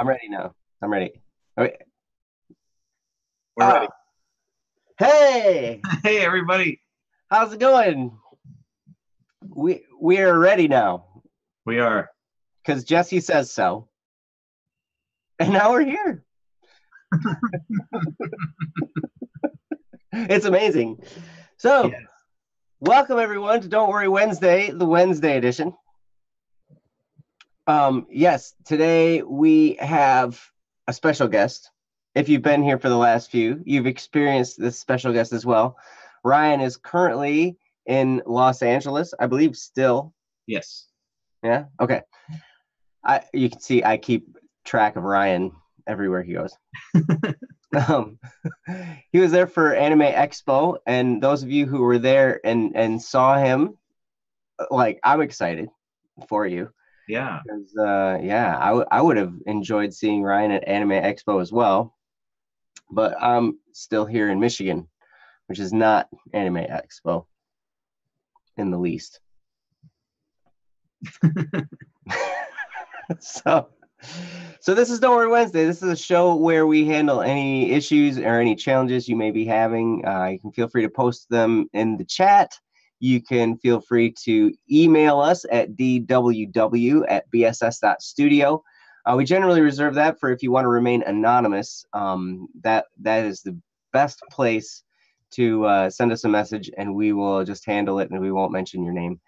I'm ready now. I'm ready. Okay. We're ready. Hey, Hey, everybody. how's it going? We are ready now We are. because Jesse says so, and now we're here. It's amazing. So, Yes. welcome everyone to Don't Worry Wednesday, the Wednesday edition. Yes, today we have a special guest. If you've been here for the last few, you've experienced this special guest as well. Ryan is currently in Los Angeles, I believe, still. Yes. Yeah. Okay. You can see I keep track of Ryan everywhere he goes. Um, he was there for Anime Expo, and those of you who were there and saw him, like, I'm excited for you. Yeah. Because I would have enjoyed seeing Ryan at Anime Expo as well, but I'm still here in Michigan, which is not Anime Expo in the least. So this is Don't Worry Wednesday. This is a show where we handle any issues or any challenges you may be having. You can feel free to post them in the chat. You can feel free to email us at dww@bss.studio. We generally reserve that for if you want to remain anonymous. That is the best place to send us a message, and we will just handle it, and we won't mention your name.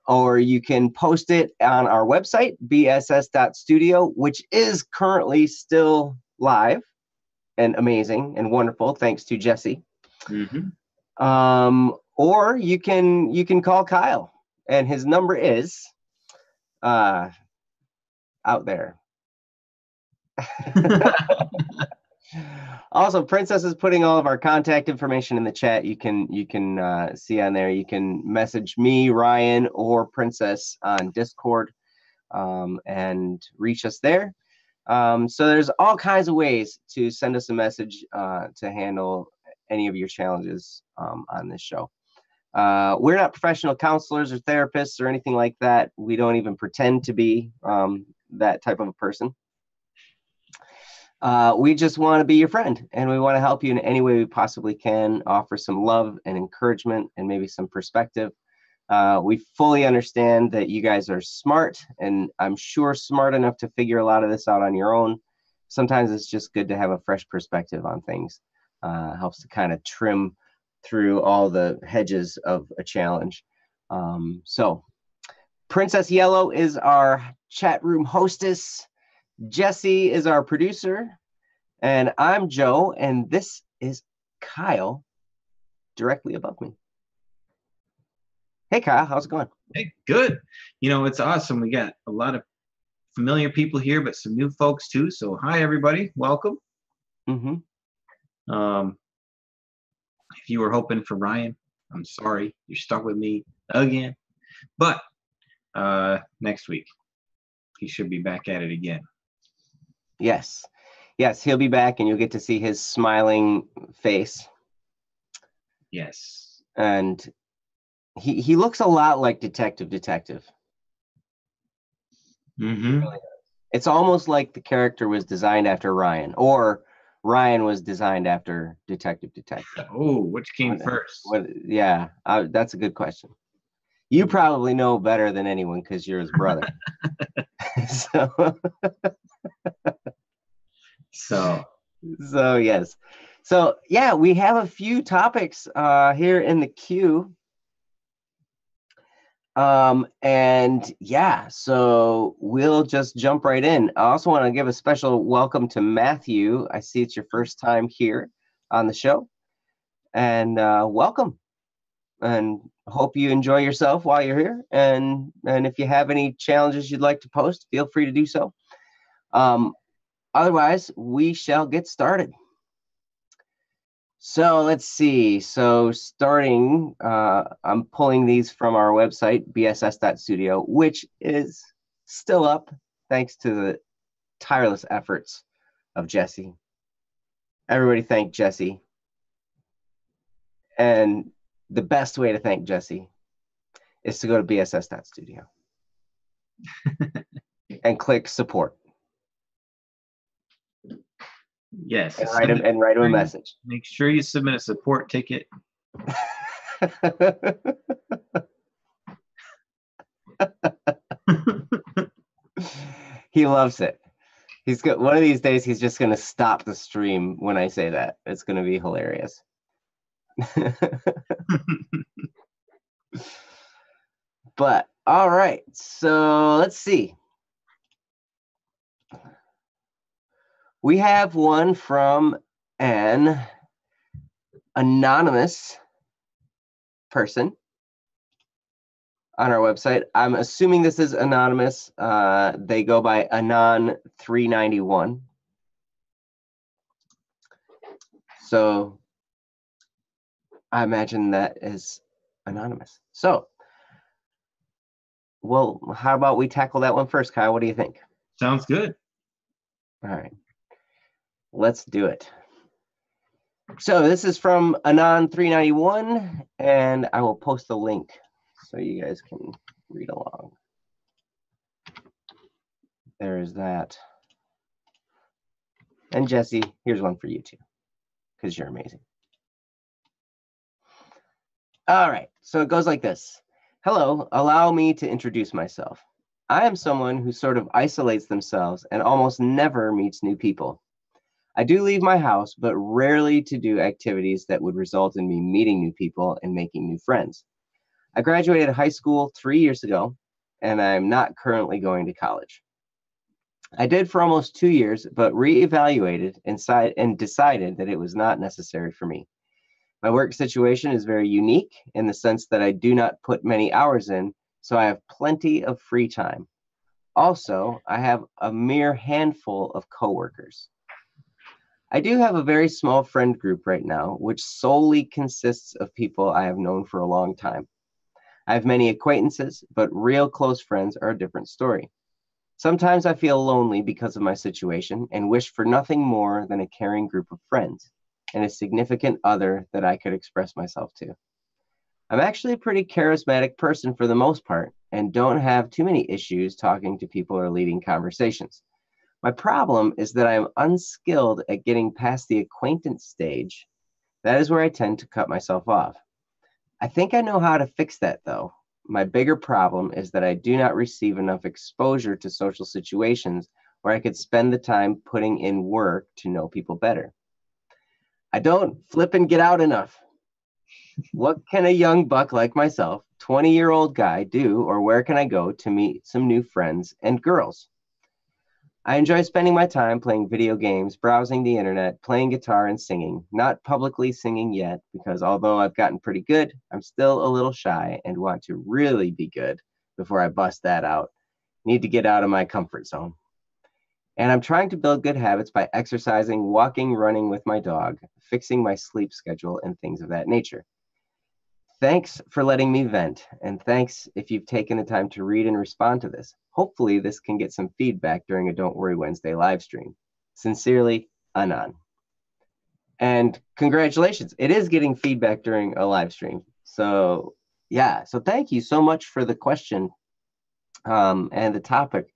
Or you can post it on our website, bss.studio, which is currently still live and amazing and wonderful, thanks to Jesse. Mm-hmm. Or you can call Kyle, and his number is out there. Also, Princess is putting all of our contact information in the chat. You can see on there. You can message me, Ryan, or Princess on Discord, and reach us there. So there's all kinds of ways to send us a message to handle any of your challenges on this show. We're not professional counselors or therapists or anything like that. We don't even pretend to be that type of a person. We just want to be your friend, and we want to help you in any way we possibly can, offer some love and encouragement and maybe some perspective. We fully understand that you guys are smart, and I'm sure smart enough to figure a lot of this out on your own. Sometimes it's just good to have a fresh perspective on things. Helps to kind of trim through all the hedges of a challenge. So Princess Yellow is our chat room hostess. Jesse is our producer, and I'm Joe, and this is Kyle directly above me. Hey, Kyle, how's it going? Hey, good. It's awesome. We got a lot of familiar people here, but some new folks too. So hi, everybody. Welcome. Mm-hmm. If you were hoping for Ryan, I'm sorry. You're stuck with me again. But next week, he should be back at it again. Yes, he'll be back, and you'll get to see his smiling face. Yes. And he looks a lot like Detective. Mm-hmm. Really, it's almost like the character was designed after Ryan, or Ryan was designed after Detective. Oh, which came first? Yeah, that's a good question. You probably know better than anyone because you're his brother. So yes. So yeah, we have a few topics here in the queue. And yeah, so we'll just jump right in. I also want to give a special welcome to Matthew. I see it's your first time here on the show, and welcome. And hope you enjoy yourself while you're here. And if you have any challenges you'd like to post, feel free to do so. Otherwise, we shall get started. So let's see. So starting, I'm pulling these from our website, bss.studio, which is still up thanks to the tireless efforts of Jesse. Everybody thank Jesse. And the best way to thank Jesse is to go to bss.studio and click support. Yes. and write him a message. Make sure you submit a support ticket. He loves it. He's got one of these days. He's just gonna stop the stream when I say that. It's gonna be hilarious. But all right, so let's see. We have one from an anonymous person on our website. I'm assuming this is anonymous. They go by Anon391. So I imagine that is anonymous. So, well, how about we tackle that one first, Kyle? What do you think? Sounds good. All right. Let's do it. So this is from Anon391, and I will post the link so you guys can read along. There is that. And Jesse, here's one for you too, because you're amazing. All right, so it goes like this. Hello, allow me to introduce myself. I am someone who sort of isolates themselves and almost never meets new people. I do leave my house, but rarely to do activities that would result in me meeting new people and making new friends. I graduated high school 3 years ago, and I'm not currently going to college. I did for almost 2 years, but reevaluated and decided that it was not necessary for me. My work situation is very unique in the sense that I do not put many hours in, so I have plenty of free time. Also, I have a mere handful of coworkers. I do have a very small friend group right now, which solely consists of people I have known for a long time. I have many acquaintances, but real close friends are a different story. Sometimes I feel lonely because of my situation and wish for nothing more than a caring group of friends and a significant other that I could express myself to. I'm actually a pretty charismatic person for the most part and don't have too many issues talking to people or leading conversations. My problem is that I am unskilled at getting past the acquaintance stage. That is where I tend to cut myself off. I think I know how to fix that though. My bigger problem is that I do not receive enough exposure to social situations where I could spend the time putting in work to know people better. I don't flip and get out enough. What can a young buck like myself, 20-year-old guy, do, or where can I go to meet some new friends and girls? I enjoy spending my time playing video games, browsing the internet, playing guitar, and singing. Not publicly singing yet, because although I've gotten pretty good, I'm still a little shy and want to really be good before I bust that out. Need to get out of my comfort zone. And I'm trying to build good habits by exercising, walking, running with my dog, fixing my sleep schedule, and things of that nature. Thanks for letting me vent, and thanks if you've taken the time to read and respond to this. Hopefully this can get some feedback during a Don't Worry Wednesday live stream. Sincerely, Anon. And congratulations, it is getting feedback during a live stream. So yeah, so thank you so much for the question and the topic.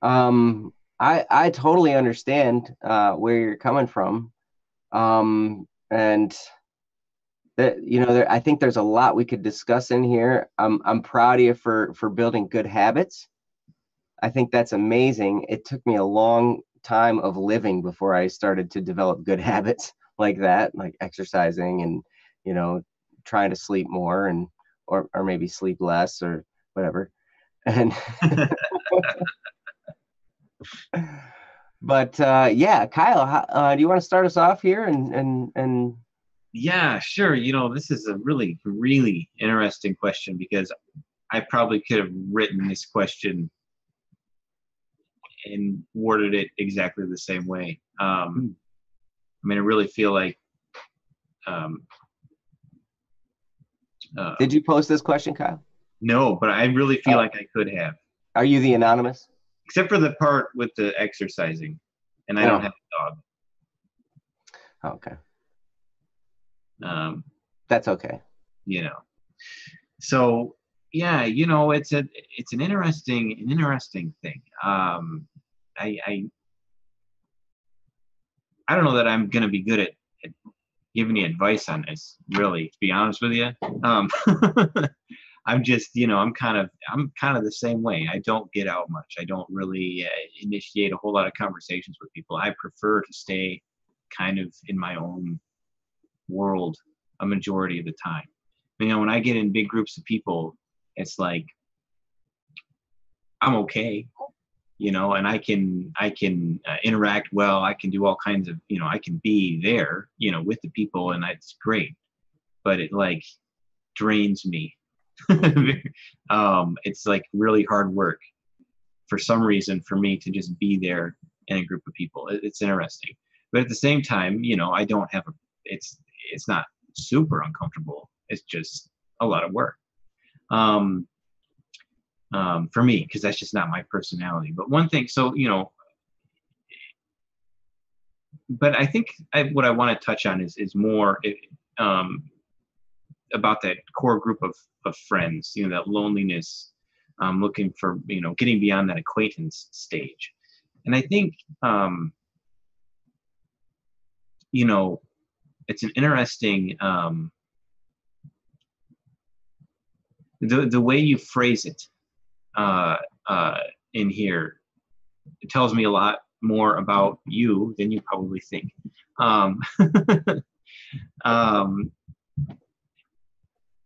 I totally understand where you're coming from, and that, you know, I think there's a lot we could discuss in here. I'm proud of you for building good habits. I think that's amazing. It took me a long time of living before I started to develop good habits like that, like exercising and, you know, trying to sleep more and or maybe sleep less or whatever. And but yeah, Kyle, do you want to start us off here and Yeah, sure. You know, this is a really, really interesting question because I probably could have written this question and worded it exactly the same way. I mean, I really feel like. Did you post this question, Kyle? No, but I really feel like I could have. Are you the anonymous? Except for the part with the exercising, and I don't have a dog. Okay. That's okay. You know, so yeah, you know, it's an interesting thing. I I don't know that I'm going to be good at giving you advice on this, really, to be honest with you. I'm just, I'm kind of the same way. I don't get out much. I don't really initiate a whole lot of conversations with people. I prefer to stay kind of in my own world a majority of the time. When I get in big groups of people, it's like I'm okay, and I can interact well. I can do all kinds of, I can be there, with the people, and it's great. But it like drains me. It's like really hard work for some reason for me to just be there in a group of people. It's interesting, but at the same time, I don't have it's not super uncomfortable. It's just a lot of work for me, because that's just not my personality. But one thing, so but I think what I want to touch on is more about that core group of friends, that loneliness, looking for, getting beyond that acquaintance stage. And I think, it's an interesting, the way you phrase it in here, it tells me a lot more about you than you probably think.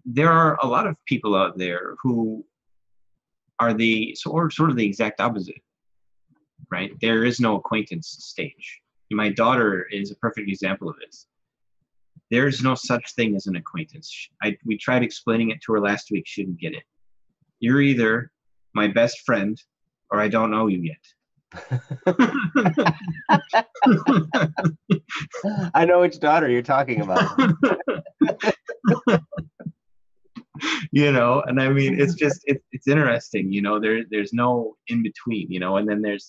There are a lot of people out there who are sort of the exact opposite, right? There is no acquaintance stage. My daughter is a perfect example of this. There's no such thing as an acquaintance. We tried explaining it to her last week. She didn't get it. You're either my best friend or I don't know you yet. I know which daughter you're talking about. And I mean, it's just, it's interesting, there's no in between, and then there's,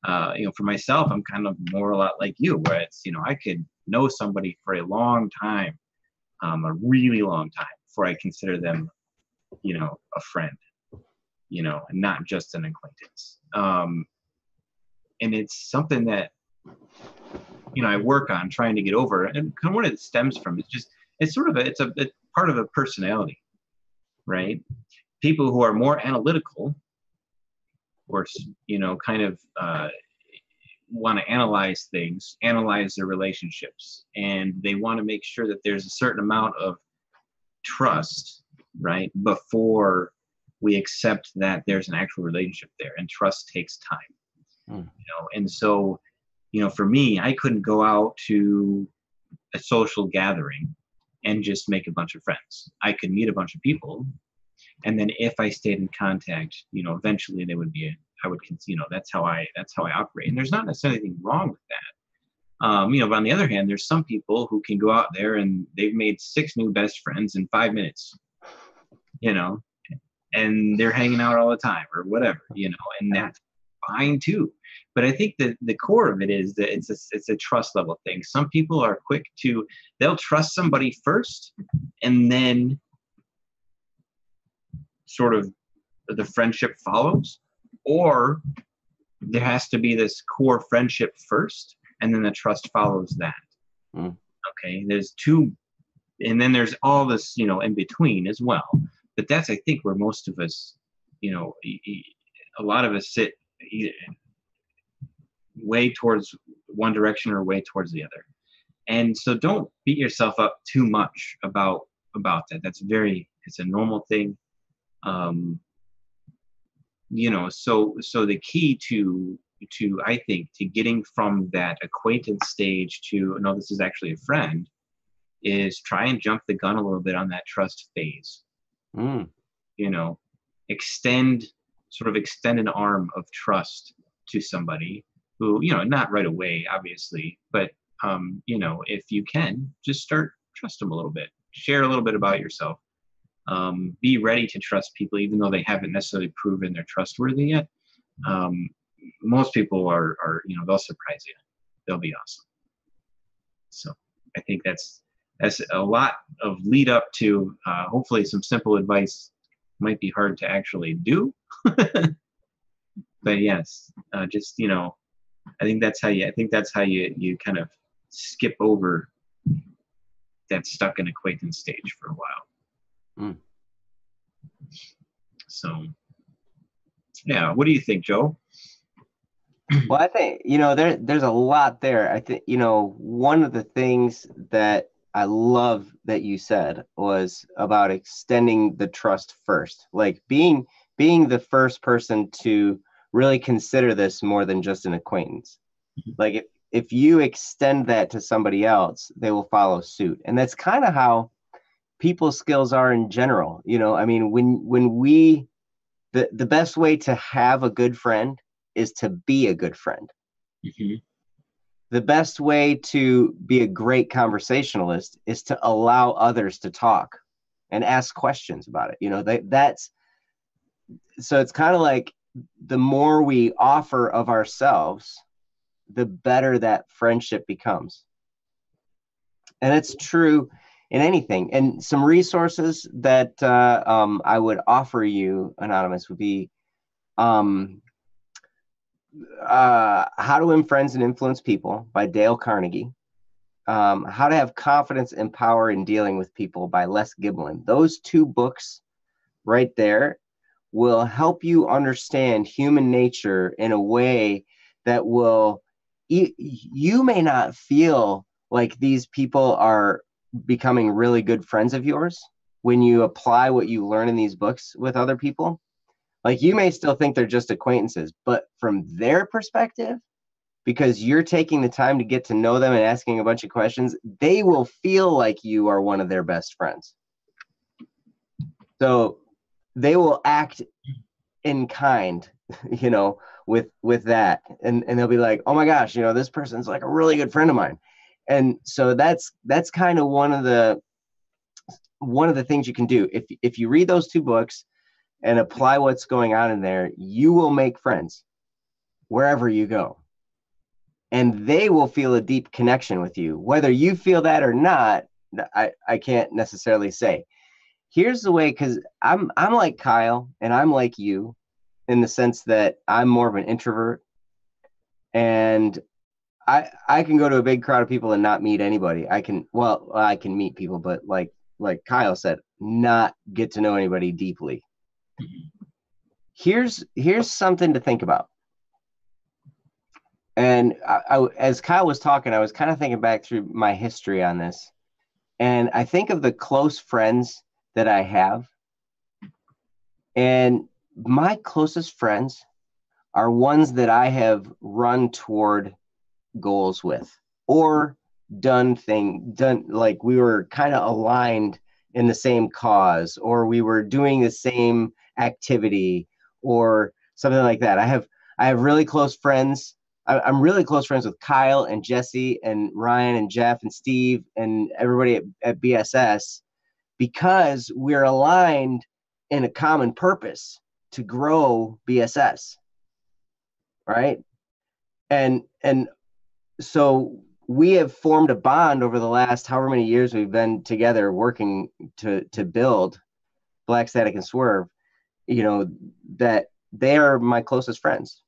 for myself, I'm kind of more a lot like you, where it's, I could know somebody for a long time, a really long time before I consider them, a friend, and not just an acquaintance. And it's something that, I work on trying to get over, and kind of what it stems from is just, it's part of a personality, right? People who are more analytical, or kind of want to analyze things, analyze their relationships, and they want to make sure that there's a certain amount of trust, right, before we accept that there's an actual relationship there. And trust takes time. And so, for me, I couldn't go out to a social gathering and just make a bunch of friends. I could meet a bunch of people, and then if I stayed in contact, eventually they would be, that's how I operate. And there's not necessarily anything wrong with that. But on the other hand, there's some people who can go out there and they've made 6 new best friends in 5 minutes, and they're hanging out all the time or whatever, and that's fine too. But I think that the core of it is that it's a trust level thing. Some people are quick they'll trust somebody first, and then sort of the friendship follows, or there has to be this core friendship first, and then the trust follows that. Okay, there's two, and then there's all this, in between as well. But that's, I think, where most of us, a lot of us sit way towards one direction or way towards the other. And so don't beat yourself up too much about that. It's a normal thing. So the key to I think to getting from that acquaintance stage to, no, this is actually a friend, is try and jump the gun a little bit on that trust phase. Extend an arm of trust to somebody who, not right away, obviously, but if you can, just start trust them a little bit, share a little bit about yourself. Be ready to trust people, even though they haven't necessarily proven they're trustworthy yet. Most people are, they'll surprise you. They'll be awesome. So I think that's a lot of lead up to, hopefully some simple advice. Might be hard to actually do, but yes, just, I think that's how you kind of skip over that stuck in acquaintance stage for a while. Mm. So yeah, what do you think, Joe? Well, I think, there's a lot there. I think, one of the things that I love that you said was about extending the trust first, like being the first person to really consider this more than just an acquaintance. Like if you extend that to somebody else, they will follow suit. And that's kind of how people skills are in general. I mean, the best way to have a good friend is to be a good friend. Mm-hmm. The best way to be a great conversationalist is to allow others to talk and ask questions about it. That's so it's kind of like the more we offer of ourselves, the better that friendship becomes. And it's true in anything. And some resources that I would offer you, Anonymous, would be How to Win Friends and Influence People by Dale Carnegie. How to Have Confidence and Power in Dealing with People by Les Giblin. Those two books right there will help you understand human nature in a way that will, you may not feel like these people are becoming really good friends of yours when you apply what you learn in these books with other people. Like you may still think they're just acquaintances, but from their perspective, because you're taking the time to get to know them and asking a bunch of questions, they will feel like you are one of their best friends. So they will act in kind, with that. And they'll be like, oh my gosh, this person's like a really good friend of mine. And so that's kind of one of the things you can do. If you read those two books and apply what's going on in there, you will make friends wherever you go. And they will feel a deep connection with you. Whether you feel that or not, I can't necessarily say. Here's the way, because I'm like Kyle and I'm like you in the sense that I'm more of an introvert. And I can go to a big crowd of people and not meet anybody. I can meet people, but like Kyle said, not get to know anybody deeply. Here's something to think about. And as Kyle was talking, I was kind of thinking back through my history on this. And I think of the close friends that I have. And my closest friends are ones that I have run toward goals with, or done like we were kind of aligned in the same cause, or we were doing the same activity or something like that. I have really close friends. I'm really close friends with Kyle and Jesse and Ryan and Jeff and Steve and everybody at BSS, because we're aligned in a common purpose to grow BSS. Right. And so we have formed a bond over the last however many years we've been together working to build Black Static and Swerve, that they are my closest friends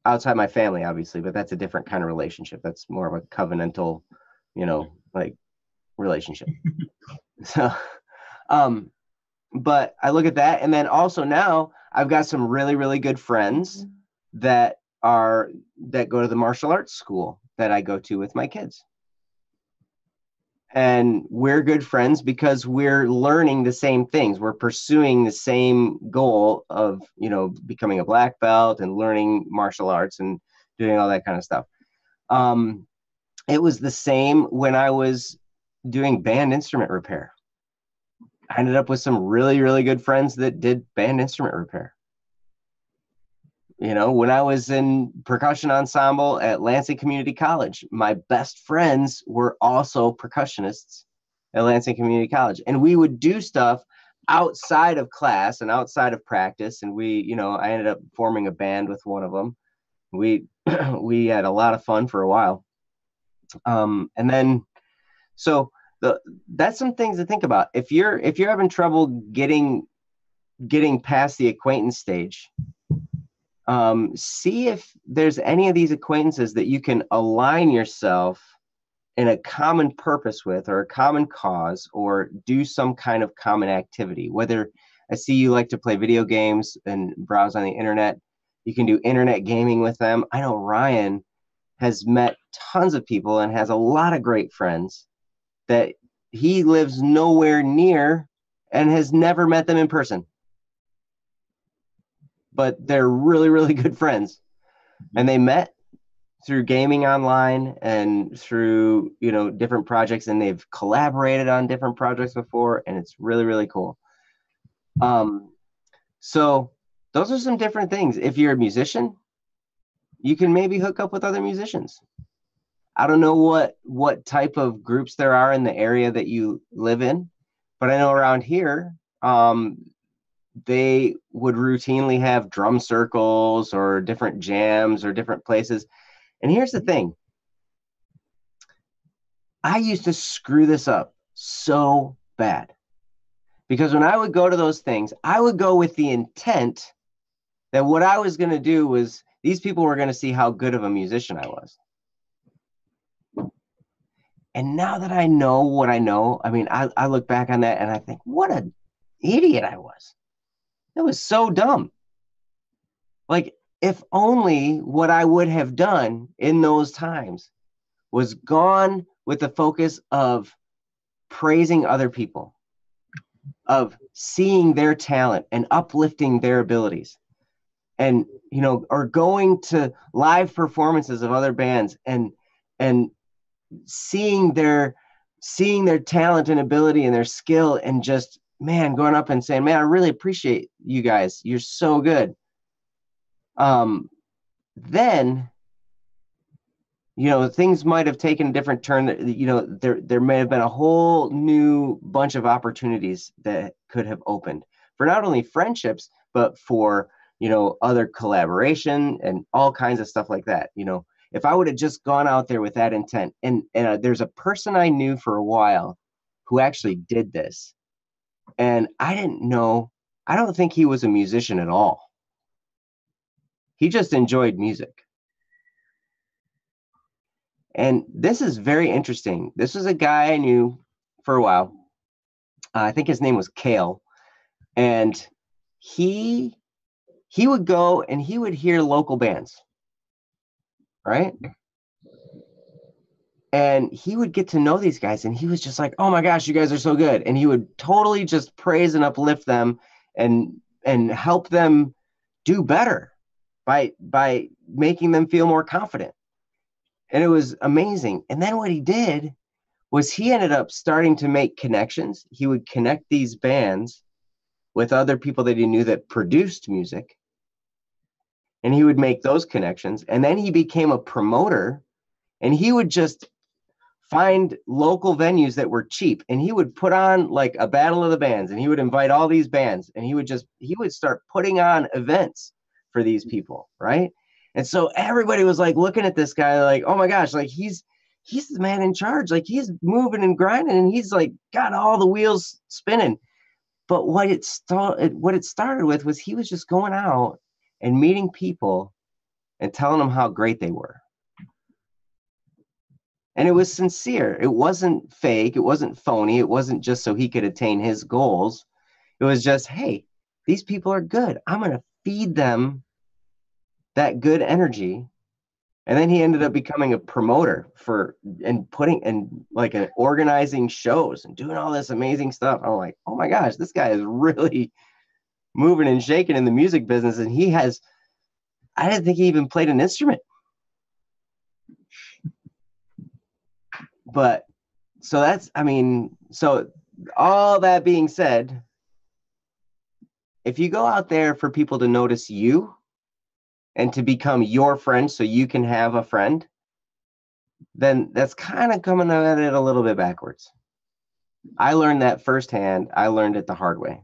outside my family, obviously, but that's a different kind of relationship. That's more of a covenantal, like relationship. So, but I look at that. And then also now I've got some really, really good friends that go to the martial arts school that I go to with my kids. And we're good friends because we're learning the same things. We're pursuing the same goal of, becoming a black belt and learning martial arts and doing all that kind of stuff. It was the same when I was doing band instrument repair. I ended up with some really, really good friends that did band instrument repair. When I was in percussion ensemble at Lansing Community College, my best friends were also percussionists at Lansing Community College. And we would do stuff outside of class and outside of practice. And I ended up forming a band with one of them. We had a lot of fun for a while. And then, so that's some things to think about. If you're having trouble getting past the acquaintance stage, See if there's any of these acquaintances that you can align yourself in a common purpose with, or a common cause, or do some kind of common activity. Whether I see you like to play video games and browse on the internet, you can do internet gaming with them. I know Ryan has met tons of people and has a lot of great friends that he lives nowhere near and has never met them in person. But they're really, really good friends. And they met through gaming online and through, different projects, and they've collaborated on different projects before, and it's really, really cool. So those are some different things. If you're a musician, you can maybe hook up with other musicians. I don't know what type of groups there are in the area that you live in, but I know around here, they would routinely have drum circles or different jams or different places. And here's the thing. I used to screw this up so bad, because when I would go to those things, I would go with the intent that what I was going to do was these people were going to see how good of a musician I was. And now that I know what I know, I mean, I look back on that and I think, what an idiot I was. It was so dumb. Like, if only what I would have done in those times was gone with the focus of praising other people, of seeing their talent and uplifting their abilities, and or going to live performances of other bands and seeing their talent and ability and their skill, and just, man, going up and saying, man, I really appreciate you guys, you're so good. Then things might have taken a different turn. There may have been a whole new bunch of opportunities that could have opened for not only friendships, but for, other collaboration and all kinds of stuff like that. If I would have just gone out there with that intent, and there's a person I knew for a while who actually did this, and I don't think he was a musician at all. He just enjoyed music. And this is very interesting. This was a guy I knew for a while. I think his name was Kale. And he would go and he would hear local bands, right? And he would get to know these guys, and he was just like, oh my gosh, you guys are so good. And he would totally just praise and uplift them and help them do better by making them feel more confident. And it was amazing. And then what he did was he ended up starting to make connections. He would connect these bands with other people that he knew that produced music, and he would make those connections. And then he became a promoter, and he would just find local venues that were cheap, and he would put on like a battle of the bands, and he would invite all these bands, and he would start putting on events for these people, right? And so everybody was like looking at this guy like, oh my gosh, like he's the man in charge. Like, he's moving and grinding, and he's like got all the wheels spinning. But what it started with was he was just going out and meeting people and telling them how great they were. And it was sincere. It wasn't fake. It wasn't phony. It wasn't just so he could attain his goals. It was just, hey, these people are good. I'm going to feed them that good energy. And then he ended up becoming a promoter organizing shows and doing all this amazing stuff. I'm like, oh my gosh, this guy is really moving and shaking in the music business. And I didn't think he even played an instrument. But so all that being said, if you go out there for people to notice you and to become your friend so you can have a friend, then that's kind of coming at it a little bit backwards. I learned that firsthand. I learned it the hard way.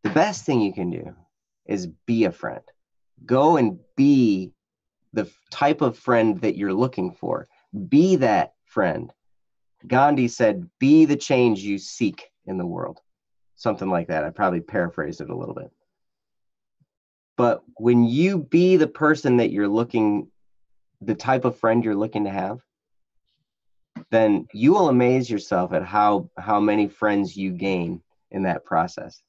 The best thing you can do is be a friend. Go and be the type of friend that you're looking for. Be that friend. Gandhi said, be the change you seek in the world. Something like that. I probably paraphrased it a little bit. But when you be the person that you're looking, the type of friend you're looking to have, then you will amaze yourself at how many friends you gain in that process.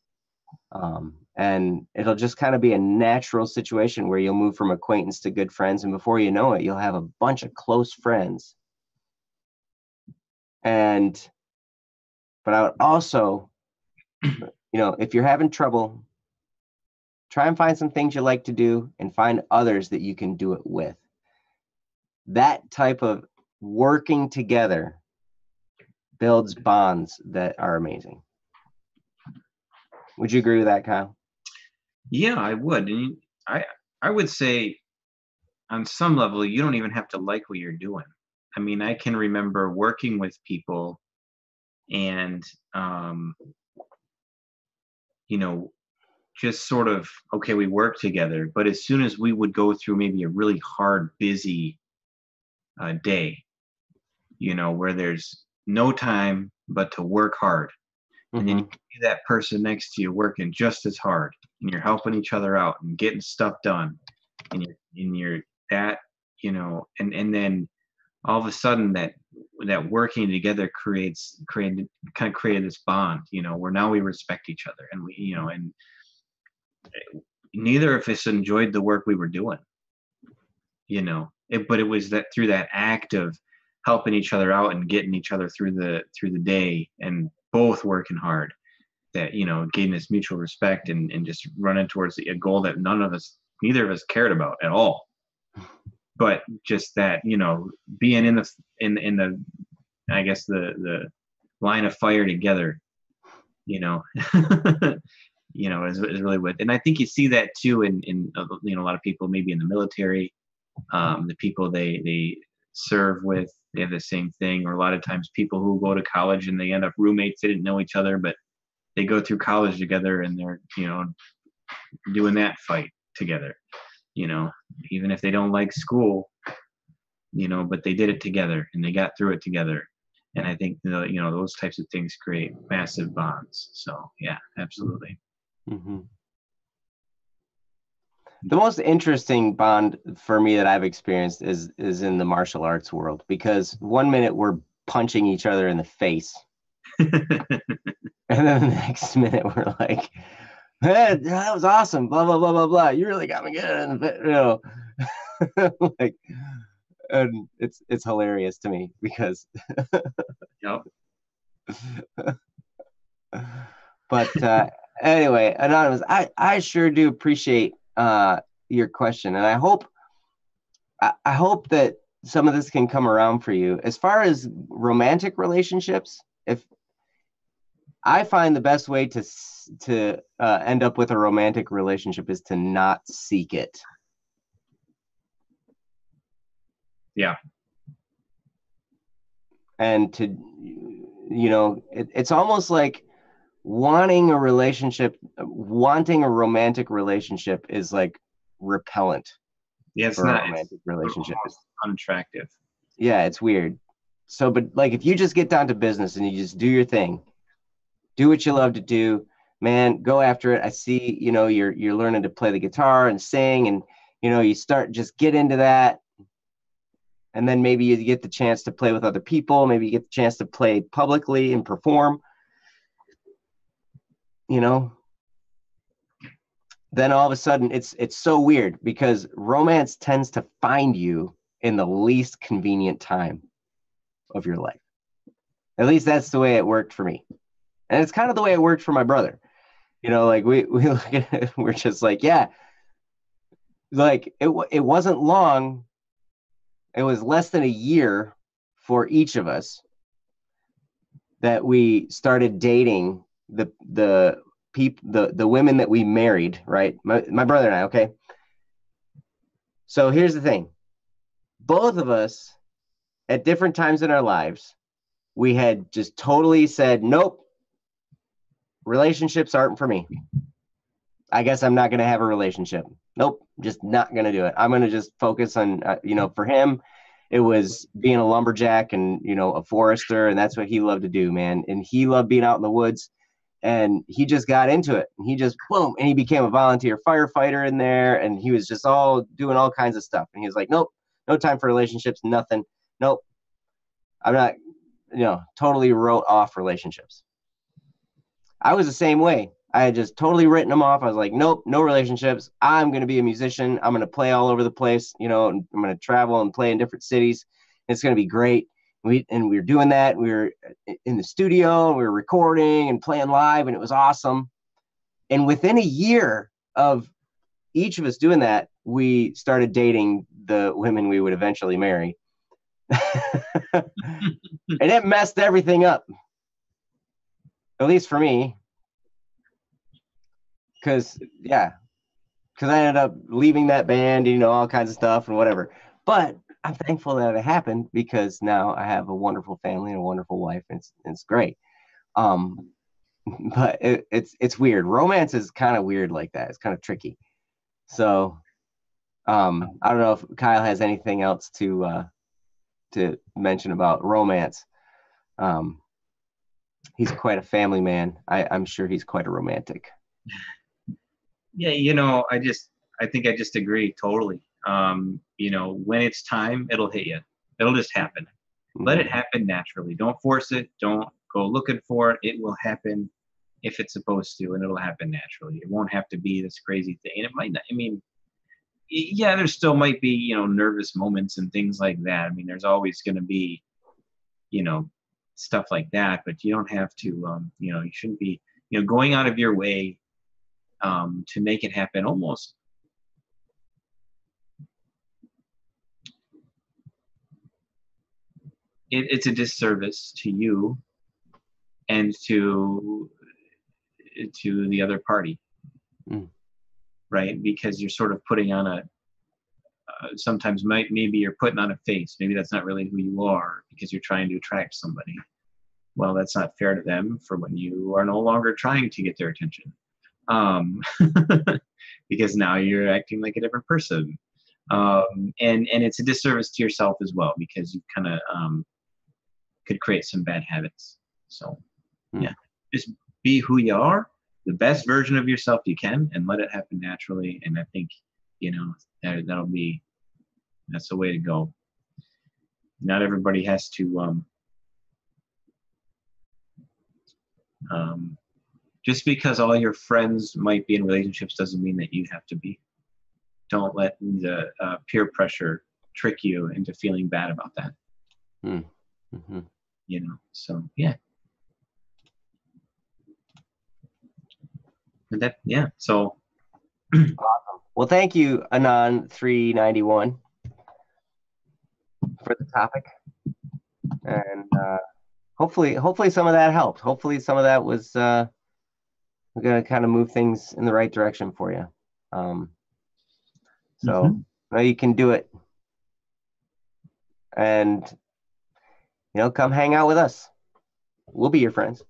And it'll just kind of be a natural situation where you'll move from acquaintance to good friends. And before you know it, you'll have a bunch of close friends. But I would also, if you're having trouble, try and find some things you like to do and find others that you can do it with. That type of working together builds bonds that are amazing. Would you agree with that, Kyle? Yeah, I would. And I would say on some level, you don't even have to like what you're doing. I mean, I can remember working with people and, just sort of, okay, we work together. But as soon as we would go through maybe a really hard, busy day, where there's no time but to work hard. And then you see that person next to you working just as hard, and you're helping each other out and getting stuff done. And you're that, and then all of a sudden that working together created this bond, where now we respect each other, and and neither of us enjoyed the work we were doing, but it was that through that act of helping each other out and getting each other through the day and both working hard, that gained this mutual respect and just running towards a goal that neither of us cared about at all, but just that being in the I guess the line of fire together, is really what. And I think you see that too in a lot of people maybe in the military, the people they serve with, they have the same thing. Or a lot of times people who go to college and they end up roommates, they didn't know each other, but they go through college together and they're doing that fight together, even if they don't like school, but they did it together and they got through it together. And I think those types of things create massive bonds. So yeah, absolutely. Mm-hmm. The most interesting bond for me that I've experienced is in the martial arts world, because one minute we're punching each other in the face. And then the next minute we're like, hey, that was awesome, blah, blah, blah, blah, blah. You really got me good. Like, and it's hilarious to me because Yep. But anyway, Anonymous, I sure do appreciate your question, and I hope that some of this can come around for you. As far as romantic relationships, if I find the best way to end up with a romantic relationship is to not seek it. Yeah. And to, it's almost like wanting a romantic relationship is like repellent. Yeah, it's not. Romantic relationship is unattractive. Yeah, it's weird. So, but like if you just get down to business and you just do your thing, do what you love to do, man, go after it. I see, you're learning to play the guitar and sing, and you just get into that. And then maybe you get the chance to play with other people. Maybe you get the chance to play publicly and perform. Then all of a sudden it's so weird because romance tends to find you in the least convenient time of your life. At least that's the way it worked for me. And it's kind of the way it worked for my brother. Like we look at it, we're just like, yeah, like it wasn't long. It was less than a year for each of us that we started dating the women that we married, right? My brother and I, okay? So here's the thing. Both of us, at different times in our lives, we had just totally said, nope, relationships aren't for me. I guess I'm not going to have a relationship. Nope, just not going to do it. I'm going to just focus on, for him, it was being a lumberjack and, a forester, and that's what he loved to do, man. And he loved being out in the woods. and he just got into it. And he just boom, and he became a volunteer firefighter in there, and he was just all doing all kinds of stuff. And he was like, nope, no time for relationships, nothing. Nope, I'm not, totally wrote off relationships. I was the same way. I had just totally written them off. I was like, nope, no relationships. I'm going to be a musician. I'm going to play all over the place. And I'm going to travel and play in different cities. It's going to be great. We were doing that. We were in the studio, and we were recording and playing live, and it was awesome. And within a year of each of us doing that, we started dating the women we would eventually marry. And it messed everything up. At least for me. Because I ended up leaving that band, all kinds of stuff and whatever. But I'm thankful that it happened, because now I have a wonderful family and a wonderful wife, and it's great. But it's weird. Romance is kind of weird like that. It's kind of tricky. So I don't know if Kyle has anything else to mention about romance. He's quite a family man. I'm sure he's quite a romantic. Yeah, I think I just agree totally. When it's time, it'll hit you. It'll just happen. Let it happen naturally. Don't force it. Don't go looking for it. It will happen if it's supposed to, and it'll happen naturally. It won't have to be this crazy thing. And it might not, yeah, there still might be, nervous moments and things like that. There's always going to be, stuff like that, but you don't have to, you shouldn't be, going out of your way to make it happen. Almost it's a disservice to you and to the other party, right? Because you're sort of putting on sometimes maybe you're putting on a face. Maybe that's not really who you are, because you're trying to attract somebody. Well, that's not fair to them for when you are no longer trying to get their attention. Because now you're acting like a different person. And it's a disservice to yourself as well, because you kind of could create some bad habits. So yeah, just be who you are, the best version of yourself you can, and let it happen naturally. And I think, that's the way to go. Not everybody has to, just because all your friends might be in relationships doesn't mean that you have to be. Don't let the peer pressure trick you into feeling bad about that. Mm-hmm. So yeah. And that, yeah. So. Awesome. Well, thank you, Anon391, for the topic. And hopefully some of that helped. Hopefully some of that was going to kind of move things in the right direction for you. Now you can do it. And, come hang out with us. We'll be your friends.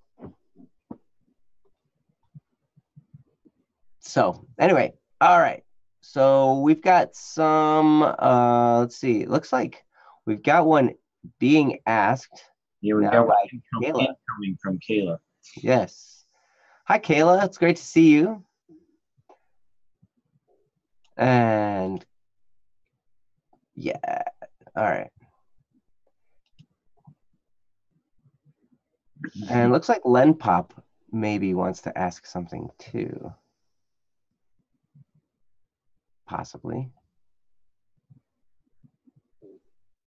So anyway, all right. So we've got some, let's see, it looks like we've got one being asked. Yeah, we got one incoming from Kayla. Yes. Hi, Kayla. It's great to see you. And yeah, all right. And it looks like Len Pop maybe wants to ask something too. Possibly.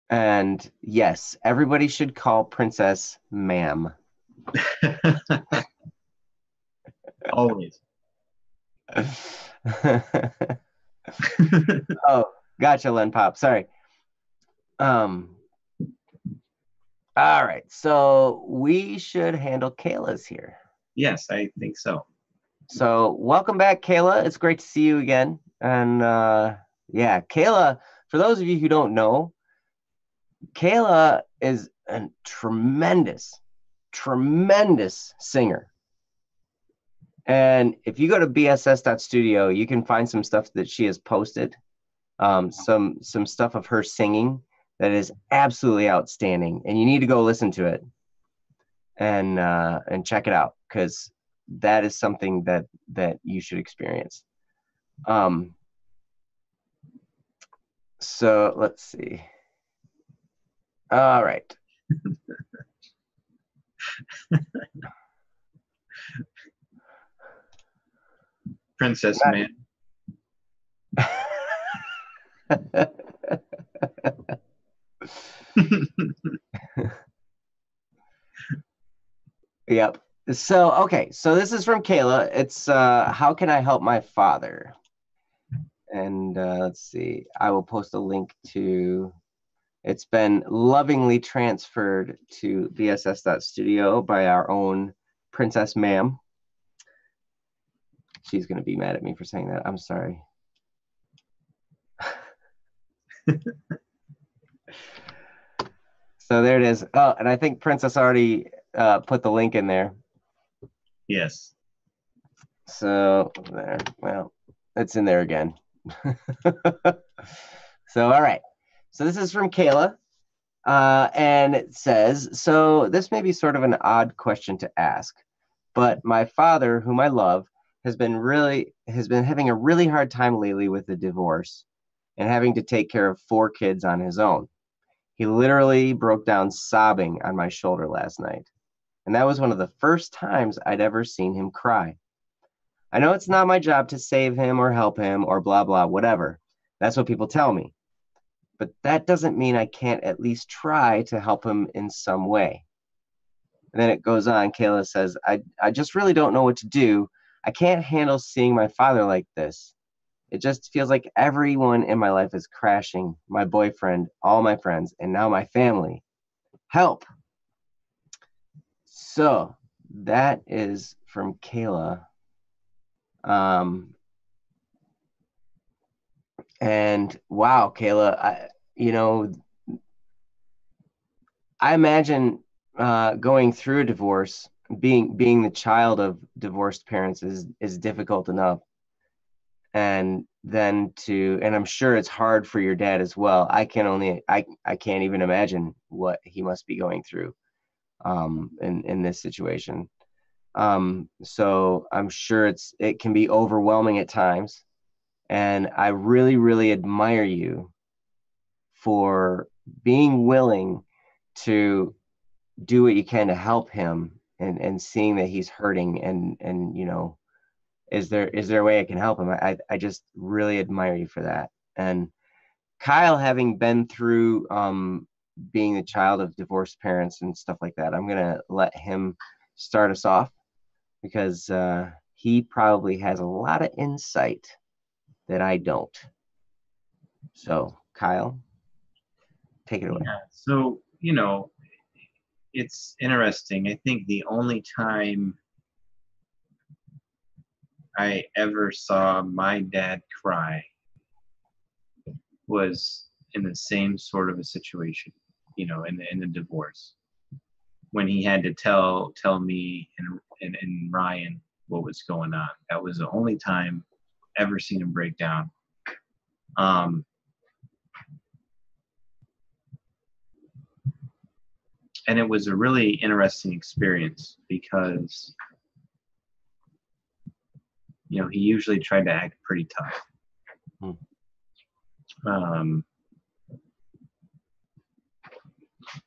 And yes, everybody should call Princess ma'am. Always. Oh, gotcha, Len Pop. Sorry. All right, so we should handle Kayla's here. Yes, I think so. So welcome back, Kayla. It's great to see you again. And yeah, Kayla, for those of you who don't know, Kayla is a tremendous singer. And if you go to bss.studio, you can find some stuff that she has posted, some stuff of her singing that is absolutely outstanding. And you need to go listen to it and check it out, because that is something that you should experience. So let's see. All right. Princess Man. Yep. So, okay. So this is from Kayla. It's how can I help my father? And let's see. I will post a link to, it's been lovingly transferred to VSS.studio by our own Princess Ma'am. She's going to be mad at me for saying that. I'm sorry. So there it is. Oh, and I think Princess already put the link in there. Yes. So there, well, it's in there again. So, all right. So this is from Kayla. And it says, so this may be sort of an odd question to ask, but my father, whom I love, has been having a really hard time lately with the divorce and having to take care of 4 kids on his own. He literally broke down sobbing on my shoulder last night. And that was one of the first times I'd ever seen him cry. I know it's not my job to save him or help him or blah, blah, whatever. That's what people tell me. But that doesn't mean I can't at least try to help him in some way. And then it goes on. Kayla says, I just really don't know what to do. I can't handle seeing my father like this. It just feels like everyone in my life is crashing. My boyfriend, all my friends, and now my family. Help. So that is from Kayla. And wow, Kayla, I imagine going through a divorce, being the child of divorced parents is difficult enough. And then and I'm sure it's hard for your dad as well. I can't even imagine what he must be going through in this situation. So I'm sure it can be overwhelming at times. And I really, really admire you for being willing to do what you can to help him and seeing that he's hurting and is there a way I can help him? I just really admire you for that. And Kyle, having been through being the child of divorced parents and stuff like that, I'm gonna let him start us off because he probably has a lot of insight that I don't. So Kyle, take it away. Yeah. So, it's interesting. I think the only time I ever saw my dad cry was in the same sort of a situation, in the divorce, when he had to tell me and Ryan what was going on. That was the only time ever seen him break down. And it was a really interesting experience because he usually tried to act pretty tough.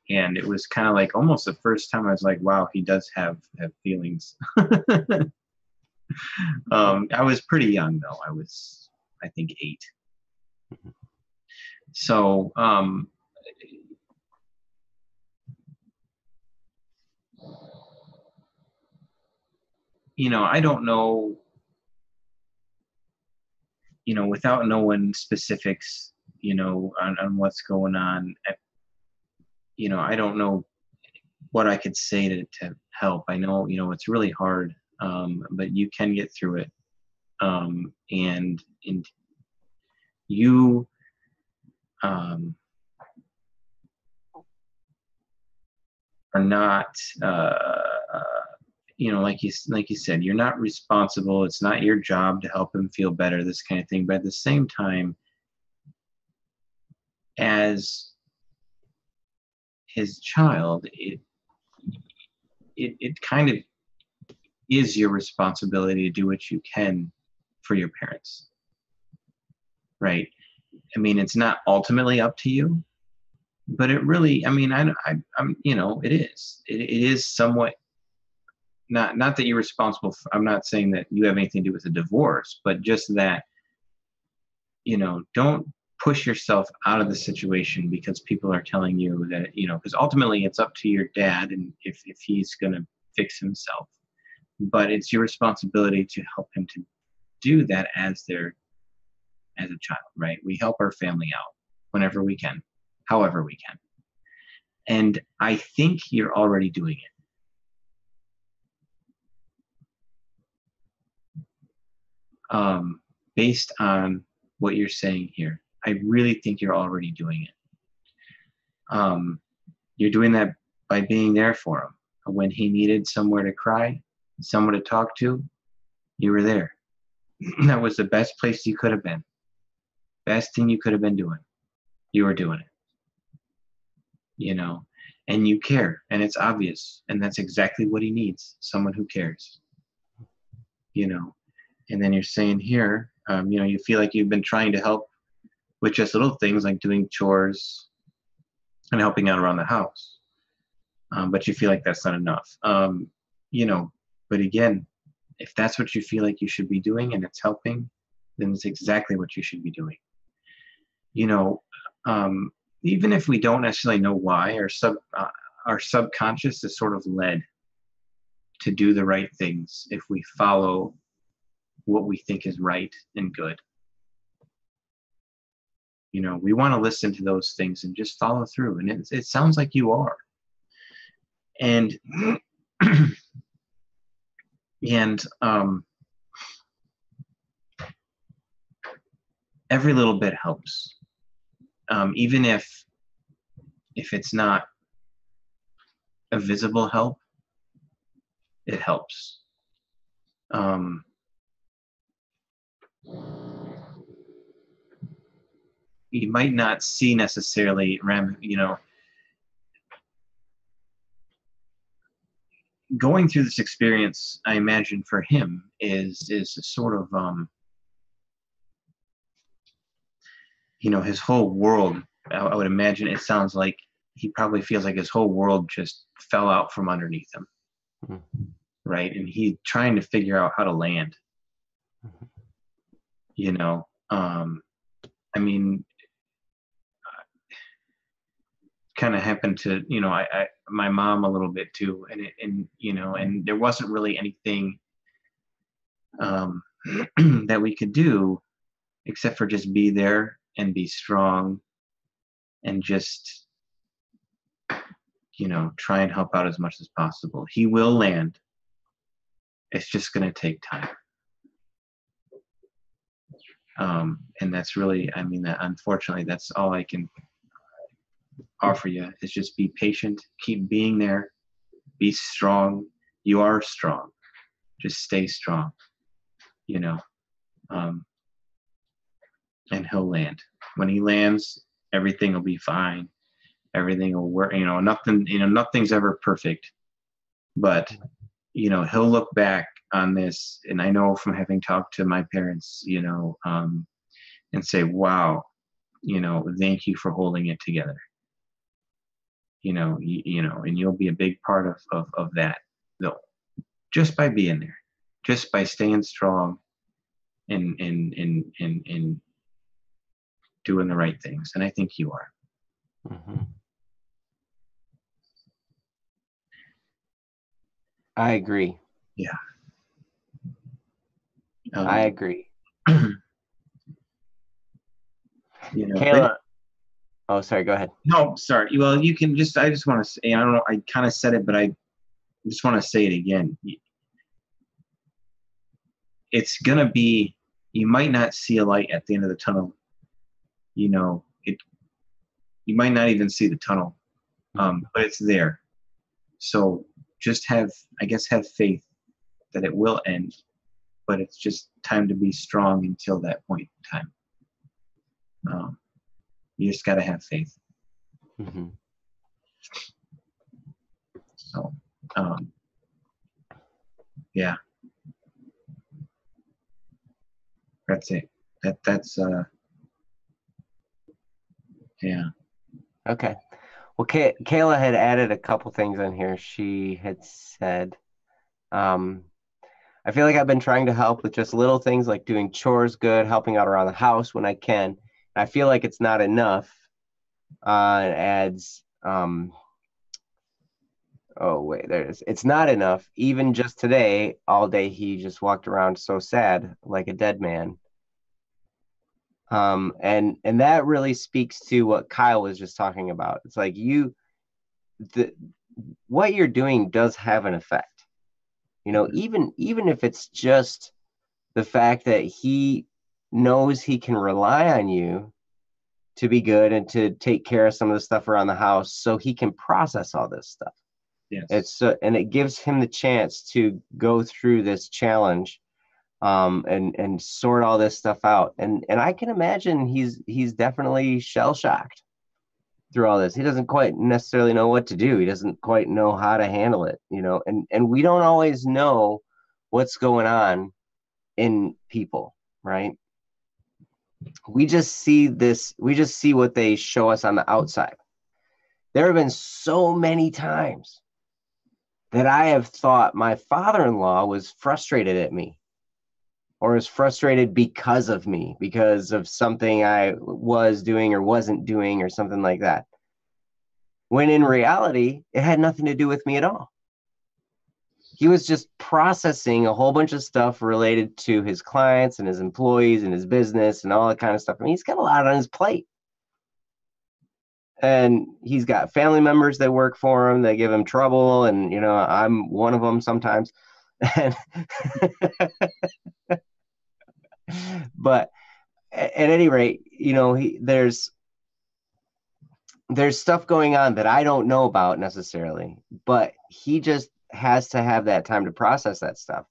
And it was kind of like almost the first time I was like, wow, he does have feelings. I was pretty young though. I was, I think, 8. So, I don't know, without knowing specifics, on what's going on, I don't know what I could say to help. I know, it's really hard, but you can get through it. And you, are not, like you said, you're not responsible. It's not your job to help him feel better, this kind of thing. But at the same time, as his child, it kind of is your responsibility to do what you can for your parents, right? I mean, it's not ultimately up to you, but it really, I mean, I'm, you know, it is. It is somewhat, not that you're responsible for, I'm not saying that you have anything to do with a divorce, but just that, you know, don't push yourself out of the situation because people are telling you that, you know, because ultimately it's up to your dad and if he's going to fix himself. But it's your responsibility to help him to do that as a child, right? We help our family out whenever we can, however we can. And I think you're already doing it. Based on what you're saying here, I really think you're already doing it. You're doing that by being there for him. When he needed somewhere to cry, someone to talk to, you were there. That was the best place you could have been. Best thing you could have been doing. You were doing it. You know, and you care, and it's obvious, and that's exactly what he needs, someone who cares. You know, and then you're saying here, you know, you feel like you've been trying to help with just little things like doing chores and helping out around the house. But you feel like that's not enough. You know, but again, if that's what you feel like you should be doing and it's helping, then it's exactly what you should be doing. You know, even if we don't necessarily know why, our subconscious is sort of led to do the right things if we follow what we think is right and good. You know, we want to listen to those things and just follow through. And it sounds like you are. And every little bit helps. Even if it's not a visible help, it helps. You might not see necessarily, you know, going through this experience, I imagine for him is a sort of, you know, his whole world, I would imagine it sounds like he probably feels like his whole world just fell out from underneath him. Mm-hmm. Right? And he's trying to figure out how to land. Mm-hmm. You know, I mean, kind of happened to, you know, my mom a little bit too. And you know, and there wasn't really anything that we could do except for just be there and be strong and just, you know, try and help out as much as possible. He will land. It's just going to take time. And that's really, I mean, that unfortunately, that's all I can offer you is just be patient, keep being there, be strong. You are strong. Just stay strong, you know, and he'll land. When he lands, everything will be fine. Everything will work. You know, nothing's ever perfect, but, you know, he'll look back on this. And I know from having talked to my parents, you know, and say, wow, you know, thank you for holding it together. You know, and you'll be a big part of that, though, just by being there, just by staying strong and doing the right things. And I think you are. Mm-hmm. I agree. Yeah. I agree. You know, Kayla. Oh, sorry. Go ahead. No, sorry. Well, you can just. I just want to say. I don't know. I kind of said it, but I just want to say it again. It's gonna be. You might not see a light at the end of the tunnel. You know, you might not even see the tunnel, but it's there. So just have faith that it will end, but it's just time to be strong until that point in time. You just got to have faith. Mm-hmm. So, Yeah. That's it. That's yeah. Okay. Well, Kayla had added a couple things on here. She had said, um, I feel like I've been trying to help with just little things like doing chores good, helping out around the house when I can. And I feel like it's not enough. It adds, oh, wait, there it is. It's not enough. Even just today, all day, he just walked around so sad, like a dead man. And that really speaks to what Kyle was just talking about. It's like the what you're doing does have an effect. You know, even if it's just the fact that he knows he can rely on you to be good and to take care of some of the stuff around the house so he can process all this stuff. Yes. And it gives him the chance to go through this challenge, and sort all this stuff out. And I can imagine he's definitely shell shocked through all this. He doesn't quite necessarily know what to do. He doesn't quite know how to handle it, you know. And we don't always know what's going on in people, right? We just see this, we just see what they show us on the outside. There have been so many times that I have thought my father-in-law was frustrated at me, or is frustrated because of me, because of something I was doing or wasn't doing or something like that. When in reality, it had nothing to do with me at all. He was just processing a whole bunch of stuff related to his clients and his employees and his business and all that kind of stuff. I mean, he's got a lot on his plate. And he's got family members that work for him, that give him trouble. And, you know, I'm one of them sometimes. And but at any rate, you know, there's stuff going on that I don't know about necessarily, but he just has to have that time to process that stuff.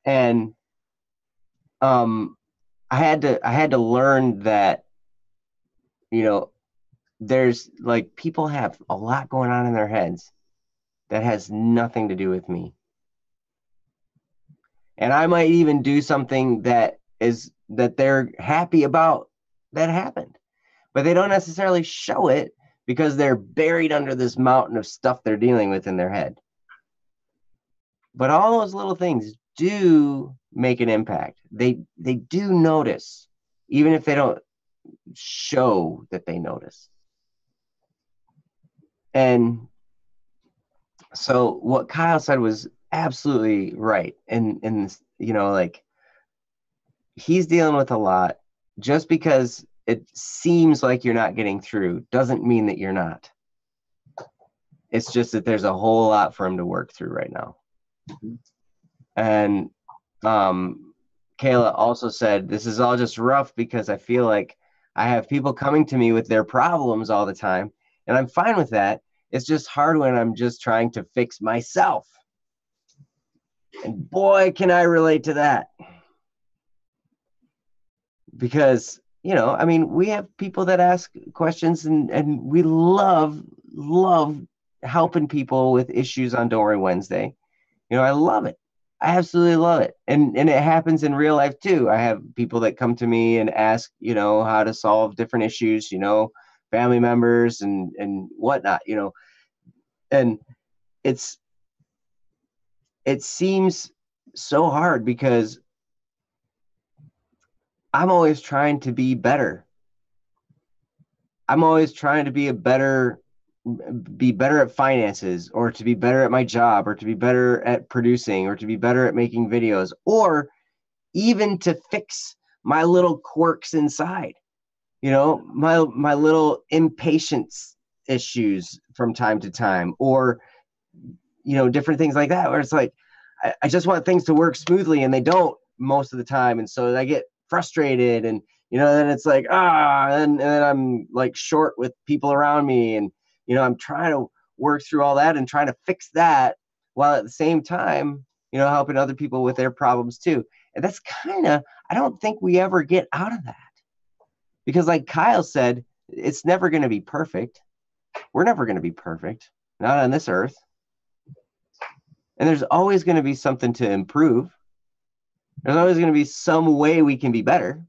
And I had to learn that, you know, there's like people have a lot going on in their heads that has nothing to do with me. And I might even do something that they're happy about that happened, but they don't necessarily show it because they're buried under this mountain of stuff they're dealing with in their head. But all those little things do make an impact. They do notice, even if they don't show that they notice. And so what Kyle said was absolutely right. And you know, like, he's dealing with a lot. Just because it seems like you're not getting through doesn't mean that you're not. It's just that there's a whole lot for him to work through right now. And Kayla also said, this is all just rough because I feel like I have people coming to me with their problems all the time, and I'm fine with that. It's just hard when I'm just trying to fix myself. And boy, can I relate to that. Because, you know, I mean, we have people that ask questions, and we love helping people with issues on Don't Worry Wednesday. You know, I love it. I absolutely love it. And it happens in real life too. I have people that come to me and ask, you know, how to solve different issues, you know, family members and whatnot, you know. And it seems so hard because I'm always trying to be better. I'm always trying to be better at finances, or to be better at my job, or to be better at producing, or to be better at making videos, or even to fix my little quirks inside, you know, my little impatience issues from time to time, or, you know, different things like that, where it's like, I just want things to work smoothly and they don't most of the time. And so I get frustrated, and, you know, then it's like, and then I'm like short with people around me. And, you know, I'm trying to work through all that and trying to fix that while at the same time, you know, helping other people with their problems too. And that's kind of, I don't think we ever get out of that, because like Kyle said, it's never going to be perfect. We're never going to be perfect, not on this earth. And there's always going to be something to improve. There's always going to be some way we can be better.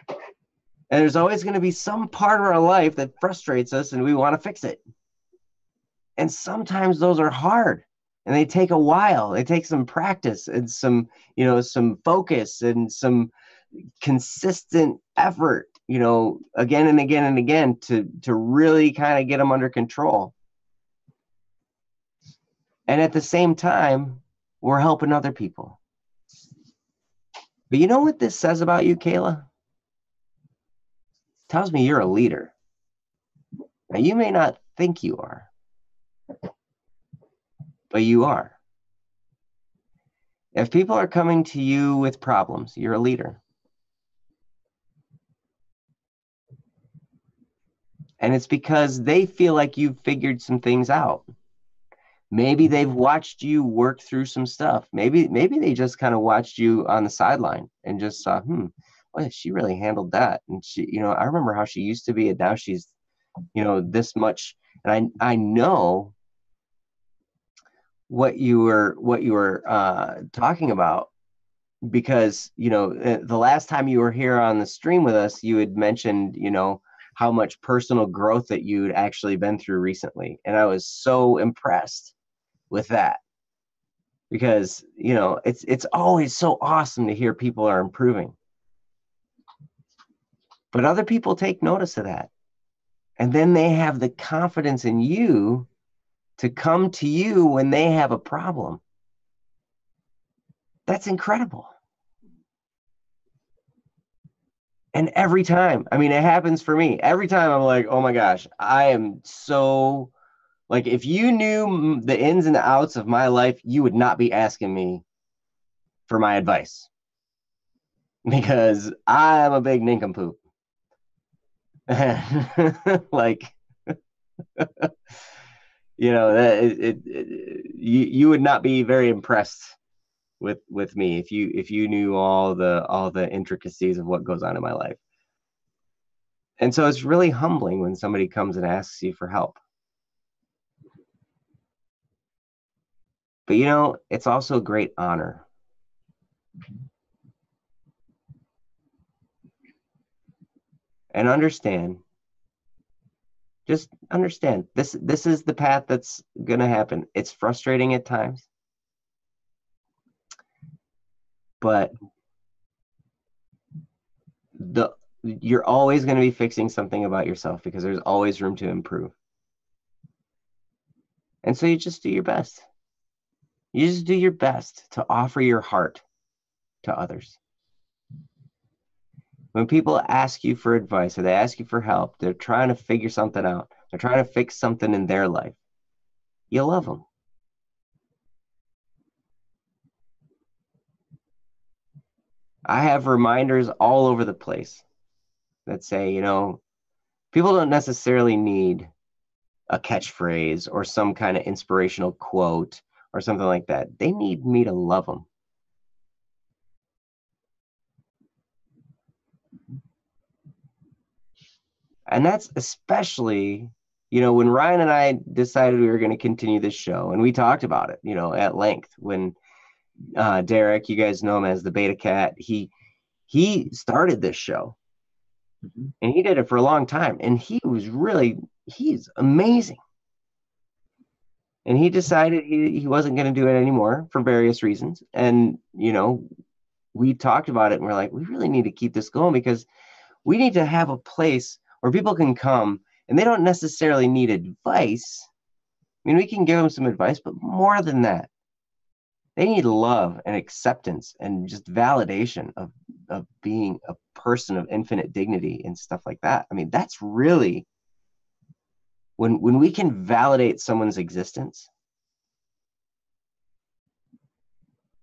And there's always going to be some part of our life that frustrates us and we want to fix it. And sometimes those are hard and they take a while. They take some practice and some, some focus and some consistent effort, again and again and again to really kind of get them under control. And at the same time, we're helping other people. But you know what this says about you, Kayla? It tells me you're a leader. Now, you may not think you are, but you are. If people are coming to you with problems, you're a leader. And it's because they feel like you've figured some things out. Maybe they've watched you work through some stuff. Maybe they just kind of watched you on the sideline and just saw, well, she really handled that. And she, I remember how she used to be, and now she's, this much. And I know what you were talking about, because, the last time you were here on the stream with us, you had mentioned, how much personal growth that you'd actually been through recently. And I was so impressed with that, because, it's always so awesome to hear people are improving. But other people take notice of that. And then they have the confidence in you to come to you when they have a problem. That's incredible. And every time, it happens for me. Every time I'm like, oh my gosh, I am so, like, if you knew the ins and outs of my life, you would not be asking me for my advice, because I'm a big nincompoop. Like, you would not be very impressed with me if you knew all the intricacies of what goes on in my life. And so it's really humbling when somebody comes and asks you for help. But it's also a great honor. And just understand, this is the path that's going to happen. It's frustrating at times, but you're always going to be fixing something about yourself, because there's always room to improve. And so you just do your best. You just do your best to offer your heart to others. When people ask you for advice or they ask you for help, they're trying to figure something out. They're trying to fix something in their life. You love them. I have reminders all over the place that say, people don't necessarily need a catchphrase or some kind of inspirational quote or something like that. They need me to love them. And that's especially, when Ryan and I decided we were going to continue this show, and we talked about it, at length, when Derek, you guys know him as the Beta Cat, he started this show. Mm-hmm. And he did it for a long time. And he's amazing. And he decided he wasn't going to do it anymore for various reasons. And, we talked about it and we're like, we really need to keep this going, because we need to have a place where people can come and they don't necessarily need advice. We can give them some advice, but more than that, they need love and acceptance and just validation of being a person of infinite dignity and stuff like that. That's really when we can validate someone's existence.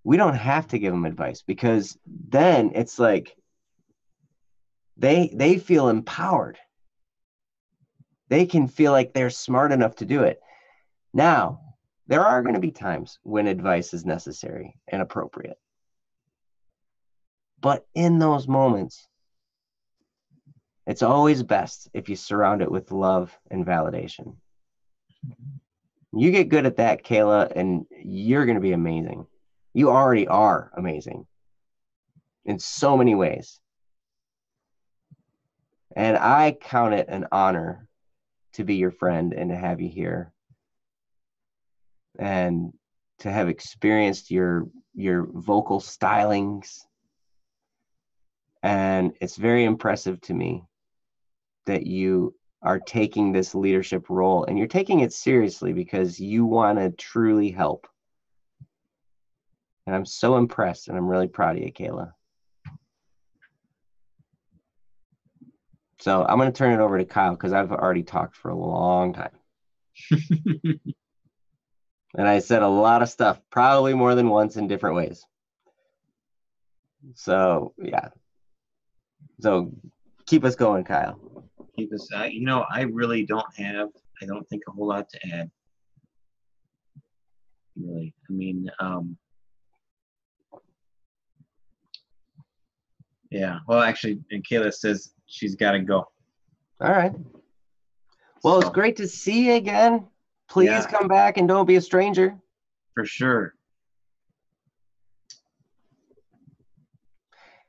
We don't have to give them advice, because then it's like they feel empowered. They can feel like they're smart enough to do it. Now, there are going to be times when advice is necessary and appropriate. But in those moments, it's always best if you surround it with love and validation. You get good at that, Kayla, and you're going to be amazing. You already are amazing in so many ways. And I count it an honor to be your friend and to have you here and to have experienced your vocal stylings. And it's very impressive to me that you are taking this leadership role and you're taking it seriously because you want to truly help. And I'm so impressed and I'm really proud of you, Kayla. So I'm going to turn it over to Kyle because I've already talked for a long time. And I said a lot of stuff, probably more than once in different ways. So, yeah. So keep us going, Kyle. Keep us, you know, I really don't think a whole lot to add. Really. I mean, yeah. Well, actually, and Kayla says she's got to go. All right. Well, So, it's great to see you again. Please come back and don't be a stranger. For sure.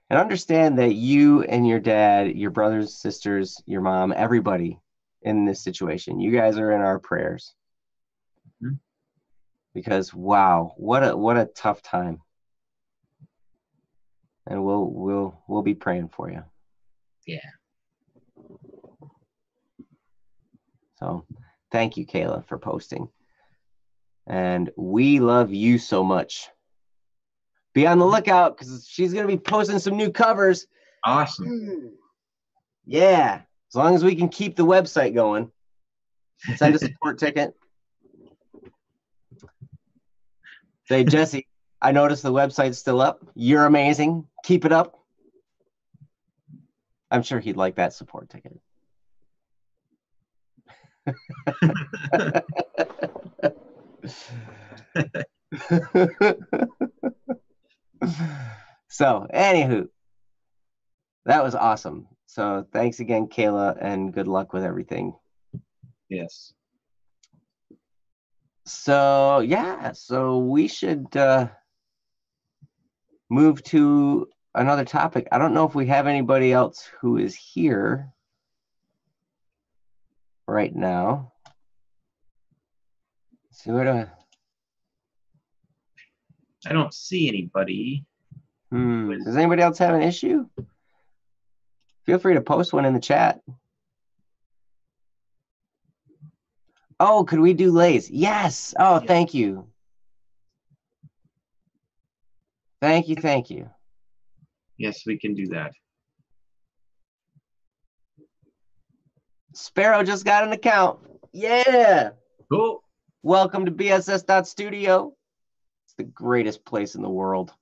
And understand that you and your dad, your brothers, sisters, your mom, everybody in this situation, you guys are in our prayers. Mm-hmm. Because wow, what a tough time. And we'll be praying for you. Yeah. So thank you, Kayla, for posting. And we love you so much. Be on the lookout because she's going to be posting some new covers. Awesome. Yeah. As long as we can keep the website going. Send a support ticket. Say, Jesse, I noticed the website's still up. You're amazing. Keep it up. I'm sure he'd like that support ticket. So, anywho, that was awesome. So, thanks again, Kayla, and good luck with everything. Yes. So, yeah, so we should move to another topic. I don't know if we have anybody else who is here right now. See what I don't see anybody. Does anybody else have an issue? Feel free to post one in the chat. Oh, could we do Lays? Yes. Oh, thank you. Thank you. Thank you. Yes, we can do that. Sparrow just got an account. Yeah. Cool. Welcome to BSS.studio. It's the greatest place in the world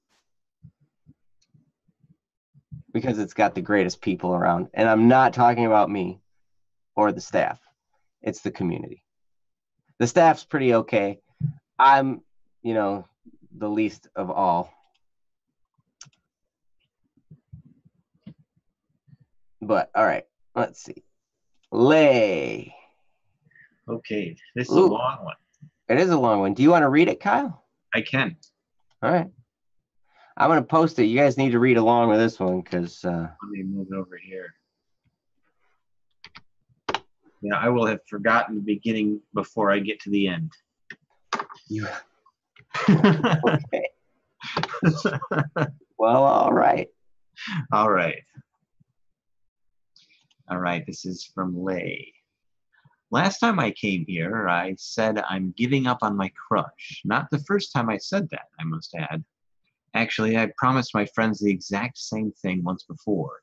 because it's got the greatest people around. And I'm not talking about me or the staff. It's the community. The staff's pretty okay. I'm, the least of all. But all right, let's see. Lay. Okay, this is a long one. It is a long one. Do you want to read it, Kyle? I can. All right. I'm going to post it. You guys need to read along with this one because... Let me move it over here. Yeah, I will have forgotten the beginning before I get to the end. Okay. Well, all right. All right. All right, this is from Lay. Last time I came here, I said I'm giving up on my crush. Not the first time I said that, I must add. Actually, I promised my friends the exact same thing once before,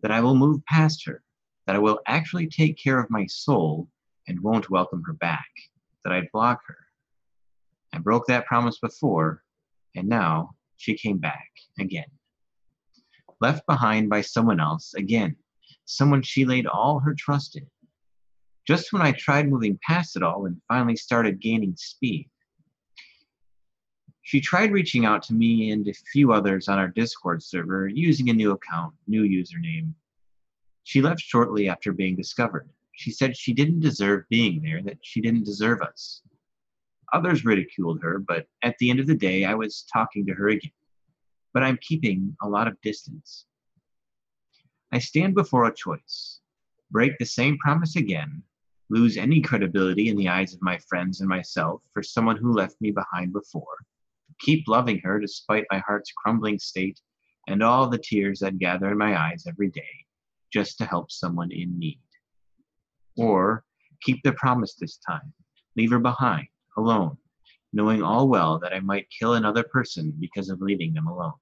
that I will move past her, that I will actually take care of my soul and won't welcome her back, that I'd block her. I broke that promise before, and now she came back again. Left behind by someone else again, someone she laid all her trust in. Just when I tried moving past it all and finally started gaining speed. She tried reaching out to me and a few others on our Discord server using a new account, new username. She left shortly after being discovered. She said she didn't deserve being there, that she didn't deserve us. Others ridiculed her, but at the end of the day, I was talking to her again. But I'm keeping a lot of distance. I stand before a choice: break the same promise again, lose any credibility in the eyes of my friends and myself for someone who left me behind before, keep loving her despite my heart's crumbling state and all the tears that gather in my eyes every day just to help someone in need. Or keep the promise this time, leave her behind, alone, knowing all well that I might kill another person because of leaving them alone.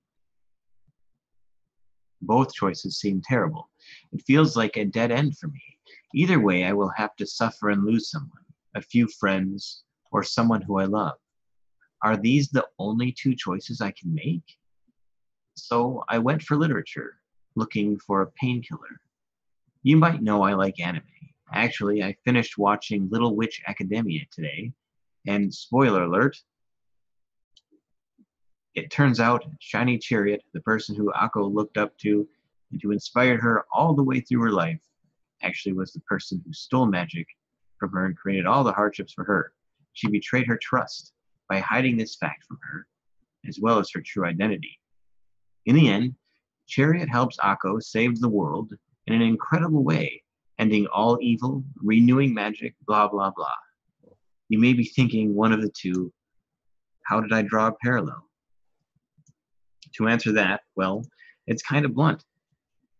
Both choices seem terrible. It feels like a dead end for me. Either way, I will have to suffer and lose someone, a few friends, or someone who I love. Are these the only two choices I can make? So I went for literature, looking for a painkiller. You might know I like anime. Actually, I finished watching Little Witch Academia today, and spoiler alert, it turns out Shiny Chariot, the person who Akko looked up to and who inspired her all the way through her life, actually was the person who stole magic from her and created all the hardships for her. She betrayed her trust by hiding this fact from her, as well as her true identity. In the end, Chariot helps Akko save the world in an incredible way, ending all evil, renewing magic, blah, blah, blah. You may be thinking one of the two, how did I draw a parallel? To answer that, well, it's kind of blunt.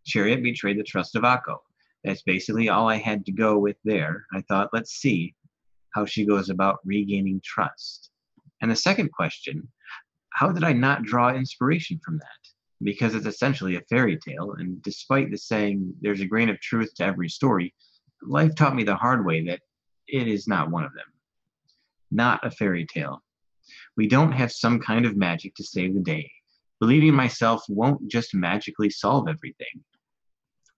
Chariot betrayed the trust of Akko. That's basically all I had to go with there. I thought, let's see how she goes about regaining trust. And the second question, how did I not draw inspiration from that? Because it's essentially a fairy tale, and despite the saying there's a grain of truth to every story, life taught me the hard way that it is not one of them. Not a fairy tale. We don't have some kind of magic to save the day. Believing in myself won't just magically solve everything.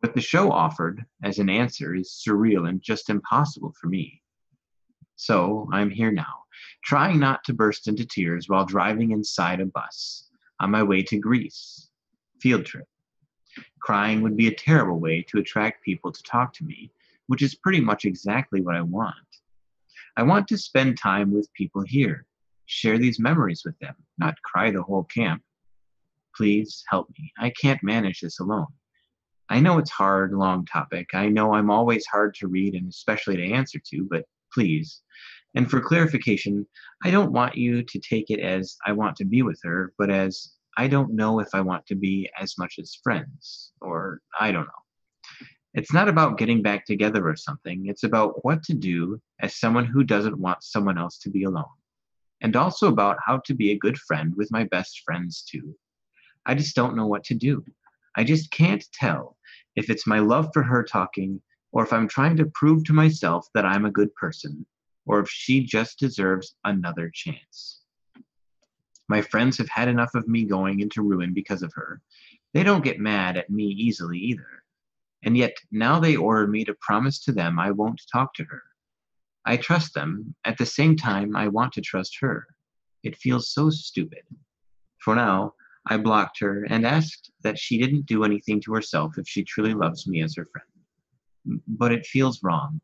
What the show offered as an answer is surreal and just impossible for me. So I'm here now, trying not to burst into tears while driving inside a bus on my way to Greece. Field trip. Crying would be a terrible way to attract people to talk to me, which is pretty much exactly what I want. I want to spend time with people here, share these memories with them, not cry the whole camp. Please help me. I can't manage this alone. I know it's hard, long topic. I know I'm always hard to read and especially to answer to, but please. And for clarification, I don't want you to take it as I want to be with her, but as I don't know if I want to be as much as friends, or I don't know. It's not about getting back together or something. It's about what to do as someone who doesn't want someone else to be alone. And also about how to be a good friend with my best friends too. I just don't know what to do. I just can't tell if it's my love for her talking, or if I'm trying to prove to myself that I'm a good person, or if she just deserves another chance. My friends have had enough of me going into ruin because of her. They don't get mad at me easily either. And yet now they order me to promise to them I won't talk to her. I trust them. At the same time, I want to trust her. It feels so stupid. For now, I blocked her and asked that she didn't do anything to herself if she truly loves me as her friend. But it feels wrong.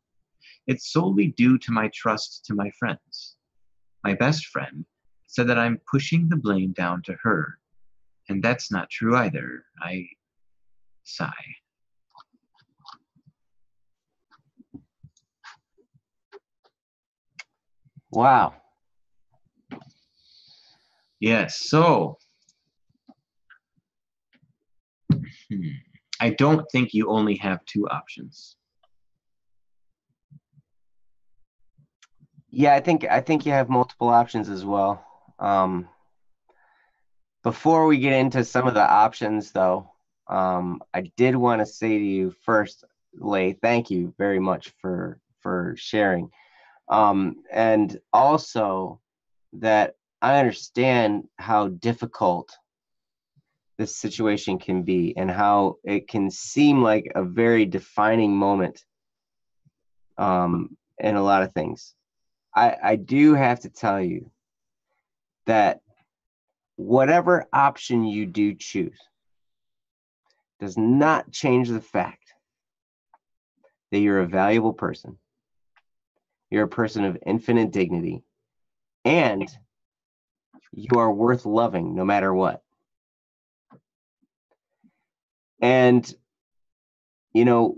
It's solely due to my trust to my friends. My best friend said that I'm pushing the blame down to her, and that's not true either. I sigh. Wow. Yes, so I don't think you only have two options. Yeah, I think you have multiple options as well. Before we get into some of the options, though, I did want to say to you first, Lay, thank you very much for sharing, and also that I understand how difficult this situation can be and how it can seem like a very defining moment in a lot of things. I do have to tell you that whatever option you do choose does not change the fact that you're a valuable person. You're a person of infinite dignity, and you are worth loving no matter what. And, you know,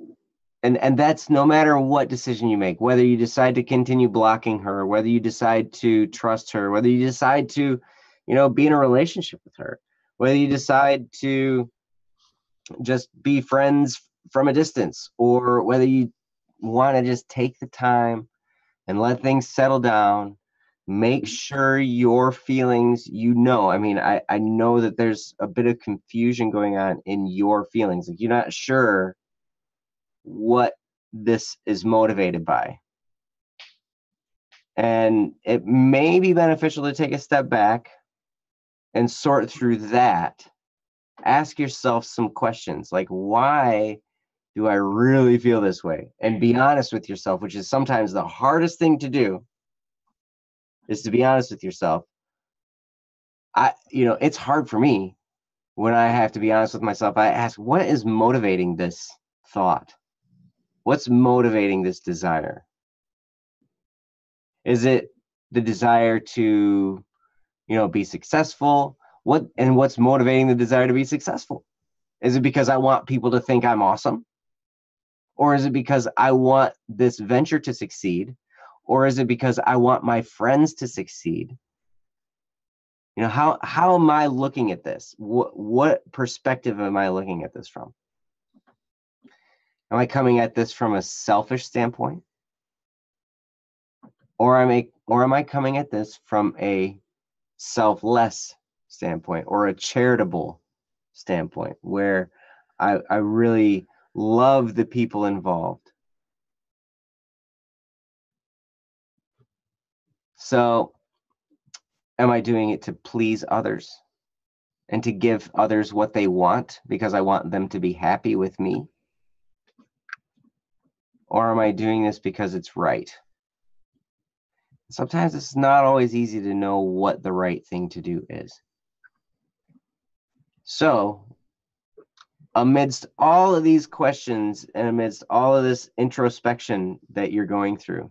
and that's no matter what decision you make, whether you decide to continue blocking her, whether you decide to trust her, whether you decide to, be in a relationship with her, whether you decide to just be friends from a distance, or whether you want to just take the time and let things settle down. Make sure your feelings, I mean, I know that there's a bit of confusion going on in your feelings. Like, you're not sure what this is motivated by. And it may be beneficial to take a step back and sort through that. Ask yourself some questions like, why do I really feel this way? And be honest with yourself, which is sometimes the hardest thing to do, is to be honest with yourself. It's hard for me when I have to be honest with myself. I ask, what is motivating this thought? What's motivating this desire? Is it the desire to, be successful? What's motivating the desire to be successful? Is it because I want people to think I'm awesome? Or is it because I want this venture to succeed? Or is it because I want my friends to succeed? How am I looking at this? What perspective am I looking at this from? Am I coming at this from a selfish standpoint? Or am I coming at this from a selfless standpoint, or a charitable standpoint, where I really love the people involved? So, am I doing it to please others and to give others what they want because I want them to be happy with me? Or am I doing this because it's right? Sometimes it's not always easy to know what the right thing to do is. So, amidst all of these questions and amidst all of this introspection that you're going through,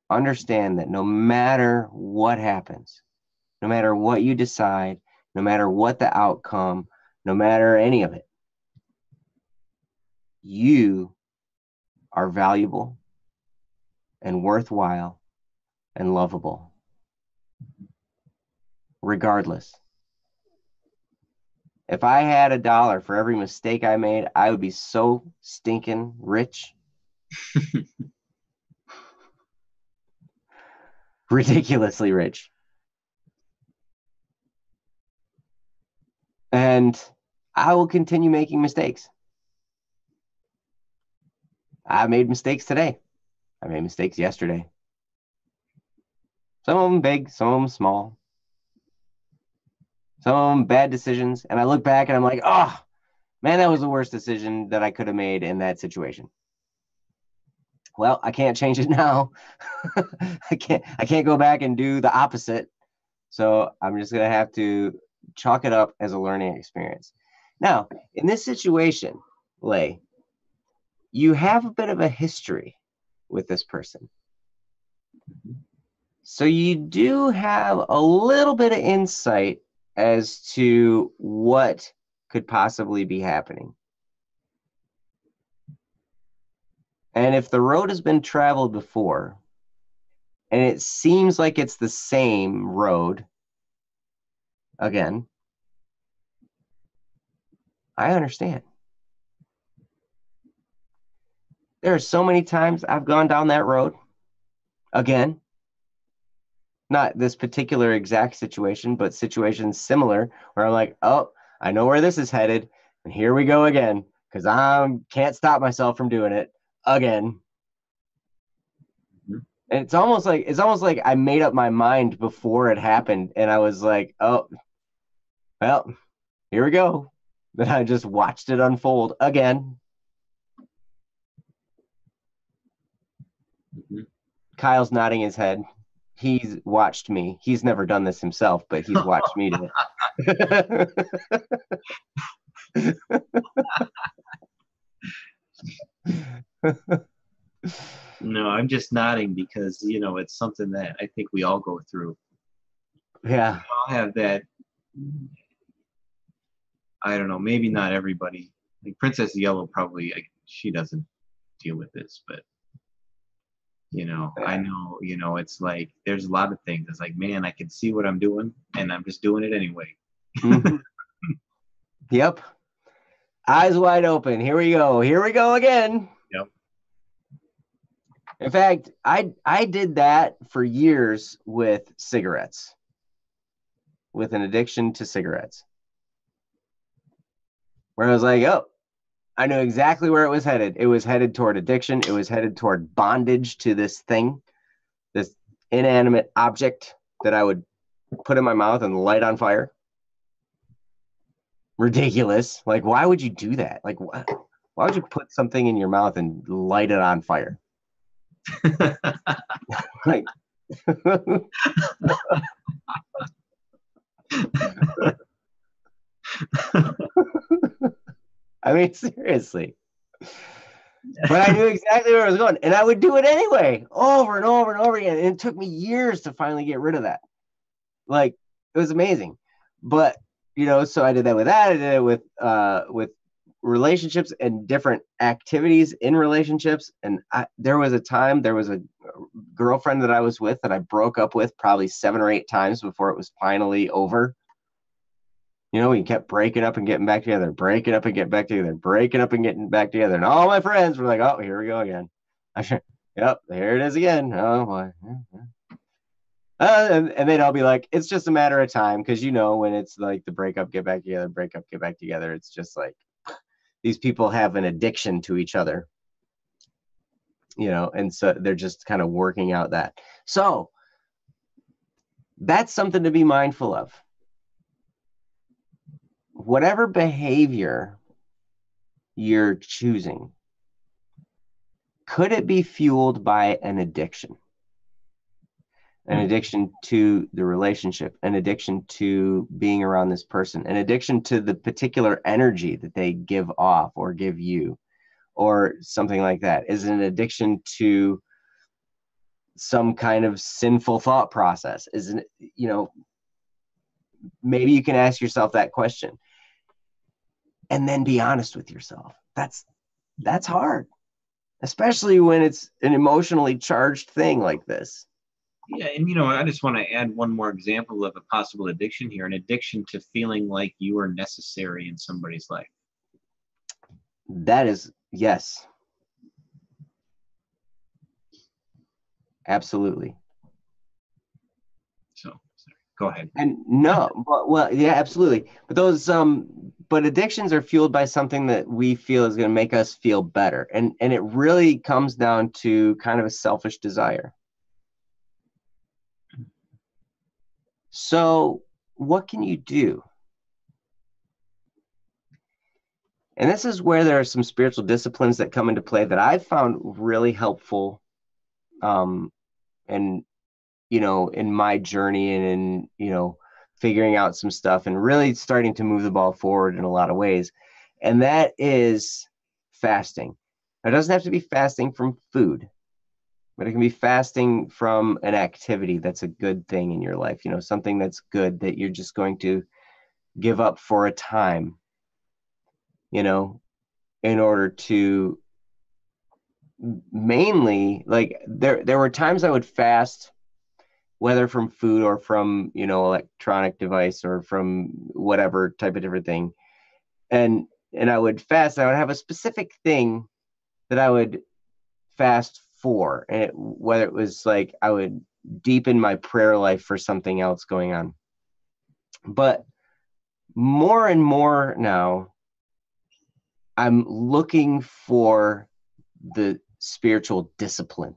understand that no matter what happens, no matter what you decide, no matter what the outcome, no matter any of it, you are valuable and worthwhile and lovable, regardless. If I had $1 for every mistake I made, I would be so stinking rich. Ridiculously rich. And I will continue making mistakes. I made mistakes today. I made mistakes yesterday. Some of them big, some of them small. Some of them bad decisions. And I look back and I'm like, oh, man, that was the worst decision that I could have made in that situation. Well, I can't change it now. I can't go back and do the opposite. So I'm just going to have to chalk it up as a learning experience. Now, in this situation, Lay, you have a bit of a history with this person. So you do have a little bit of insight as to what could possibly be happening. And if the road has been traveled before, and it seems like it's the same road again, I understand. There are so many times I've gone down that road again. Not this particular exact situation, but situations similar where I'm like, oh, I know where this is headed. And here we go again, because I can't stop myself from doing it again. And it's almost like I made up my mind before it happened. And I was like, oh, well, here we go. Then I just watched it unfold again. Mm-hmm. Kyle's nodding his head. He's watched me. He's never done this himself, but he's watched me do it. No, I'm just nodding because, it's something that I think we all go through. Yeah. All have that. I don't know, maybe not everybody. Like Princess Yellow probably, she doesn't deal with this, but I know, it's like there's a lot of things. It's like, man, I can see what I'm doing and I'm just doing it anyway. Mhm. Yep. Eyes wide open. Here we go. Here we go again. Yep. In fact, I did that for years with cigarettes, with an addiction to cigarettes, where I was like, oh, I knew exactly where it was headed. It was headed toward addiction. It was headed toward bondage to this thing, this inanimate object that I would put in my mouth and light on fire. Ridiculous. Like, why would you do that? Like, why would you put something in your mouth and light it on fire? Like, I mean, seriously. But I knew exactly where I was going, and I would do it anyway, over and over and over again. And it took me years to finally get rid of that. Like, it was amazing. But so I did that with that. I did it with relationships and different activities in relationships. And there was a girlfriend that I was with that I broke up with probably 7 or 8 times before it was finally over. We kept breaking up and getting back together, breaking up and getting back together, breaking up and getting back together. And all my friends were like, oh, here we go again. Yep, here it is again. Oh, boy. And they'd all be like, it's just a matter of time. Because, when it's like the breakup, get back together, breakup, get back together. It's just like these people have an addiction to each other, and so they're just kind of working out that. So that's something to be mindful of. Whatever behavior you're choosing, could it be fueled by an addiction? An addiction to the relationship, an addiction to being around this person, an addiction to the particular energy that they give off or give you, or something like that? Is it an addiction to some kind of sinful thought process? Isn't it, maybe you can ask yourself that question and then be honest with yourself. That's hard, especially when it's an emotionally charged thing like this. Yeah, and I just want to add one more example of a possible addiction here, an addiction to feeling like you are necessary in somebody's life. That is, yes. Absolutely. So, sorry. Go ahead. And no, well, yeah, absolutely. But but addictions are fueled by something that we feel is going to make us feel better. And it really comes down to kind of a selfish desire. So what can you do? And this is where there are some spiritual disciplines that come into play that I've found really helpful, and in my journey and in figuring out some stuff and really starting to move the ball forward in a lot of ways. And that is fasting. It doesn't have to be fasting from food, but it can be fasting from an activity that's a good thing in your life, something that's good that you're just going to give up for a time, in order to mainly, like, there were times I would fast, whether from food or from, electronic device or from whatever type of different thing. And I would fast, I would have a specific thing that I would fast for. And whether it was like, I would deepen my prayer life for something else going on. But more and more now, I'm looking for the spiritual discipline.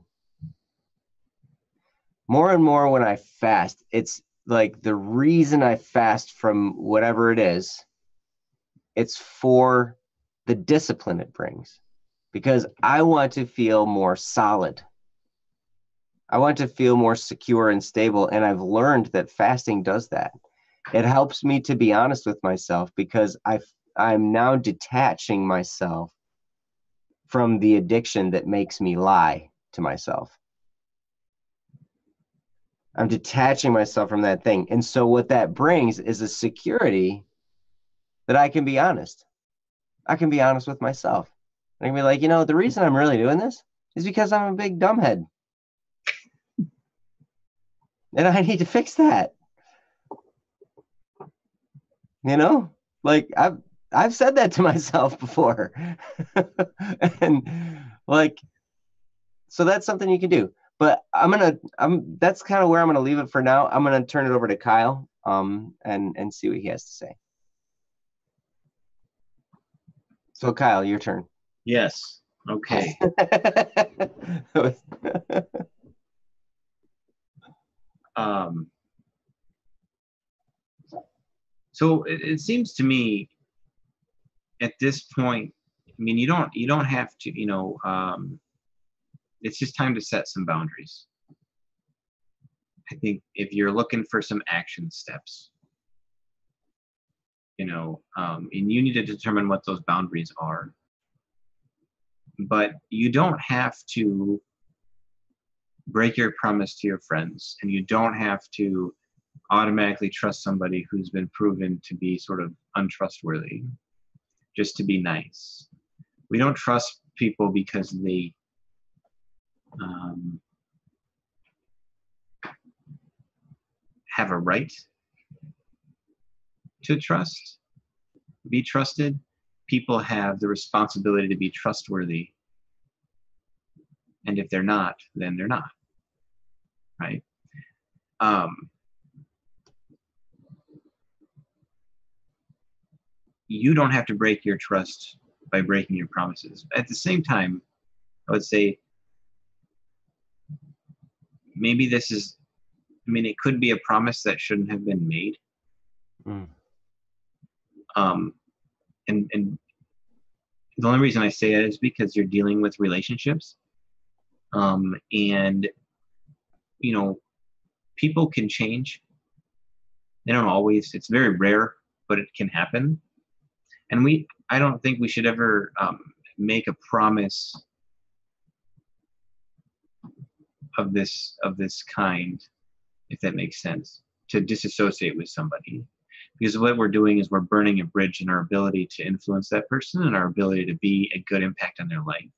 More and more when I fast, it's like the reason I fast from whatever it is, it's for the discipline it brings, because I want to feel more solid. I want to feel more secure and stable. And I've learned that fasting does that. It helps me to be honest with myself, because I'm now detaching myself from the addiction that makes me lie to myself. I'm detaching myself from that thing. And so what that brings is a security that I can be honest. I can be honest with myself. I can be like, the reason I'm really doing this is because I'm a big dumbhead. And I need to fix that. Like I've said that to myself before. And like, so that's something you can do. But that's kind of where I'm gonna leave it for now. I'm gonna turn it over to Kyle, and see what he has to say. So Kyle, your turn. Yes. Okay. So it seems to me at this point, I mean, you don't have to, it's just time to set some boundaries. I think if you're looking for some action steps, and you need to determine what those boundaries are. But you don't have to break your promise to your friends, and you don't have to automatically trust somebody who's been proven to be sort of untrustworthy just to be nice. We don't trust people because they have a right to be trusted. People have the responsibility to be trustworthy. And if they're not, then they're not. Right? You don't have to break your trust by breaking your promises. At the same time, I would say maybe it could be a promise that shouldn't have been made. And the only reason I say that is because you're dealing with relationships. And people can change. They don't always. It's very rare, but it can happen. And I don't think we should ever make a promise of this kind, if that makes sense, to disassociate with somebody. Because what we're doing is we're burning a bridge in our ability to influence that person and our ability to be a good impact on their life.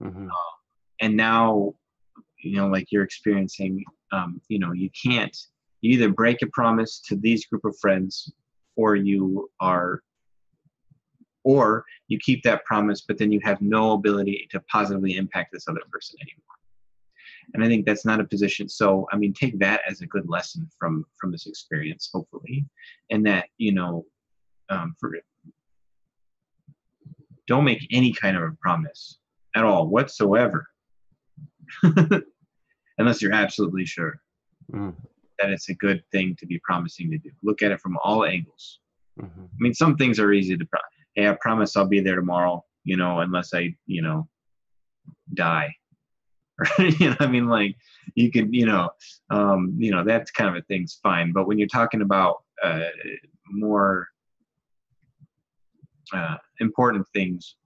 Mm-hmm. And now, like you're experiencing, you either break a promise to these group of friends, or you keep that promise, but then you have no ability to positively impact this other person anymore. And I think that's not a position. So, take that as a good lesson from this experience, hopefully. And that, don't make any kind of a promise at all whatsoever. Unless you're absolutely sure that it's a good thing to be promising to do. Look at it from all angles. Mm-hmm. Some things are easy to promise. Hey, I promise I'll be there tomorrow, unless I, die. Like you could, that kind of a thing's fine. But when you're talking about more important things,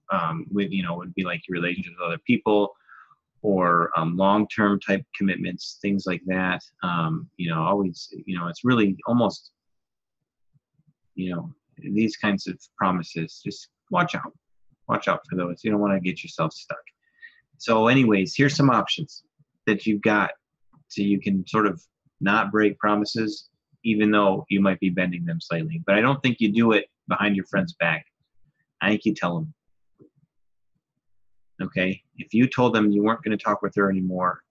would be like your relationship with other people, or long-term type commitments, things like that. Always, it's really almost, these kinds of promises, just watch out for those. You don't want to get yourself stuck. So anyways, here's some options that you've got so you can sort of not break promises, even though you might be bending them slightly. But I don't think you do it behind your friend's back. I think you tell them. Okay? If you told them you weren't going to talk with her anymore,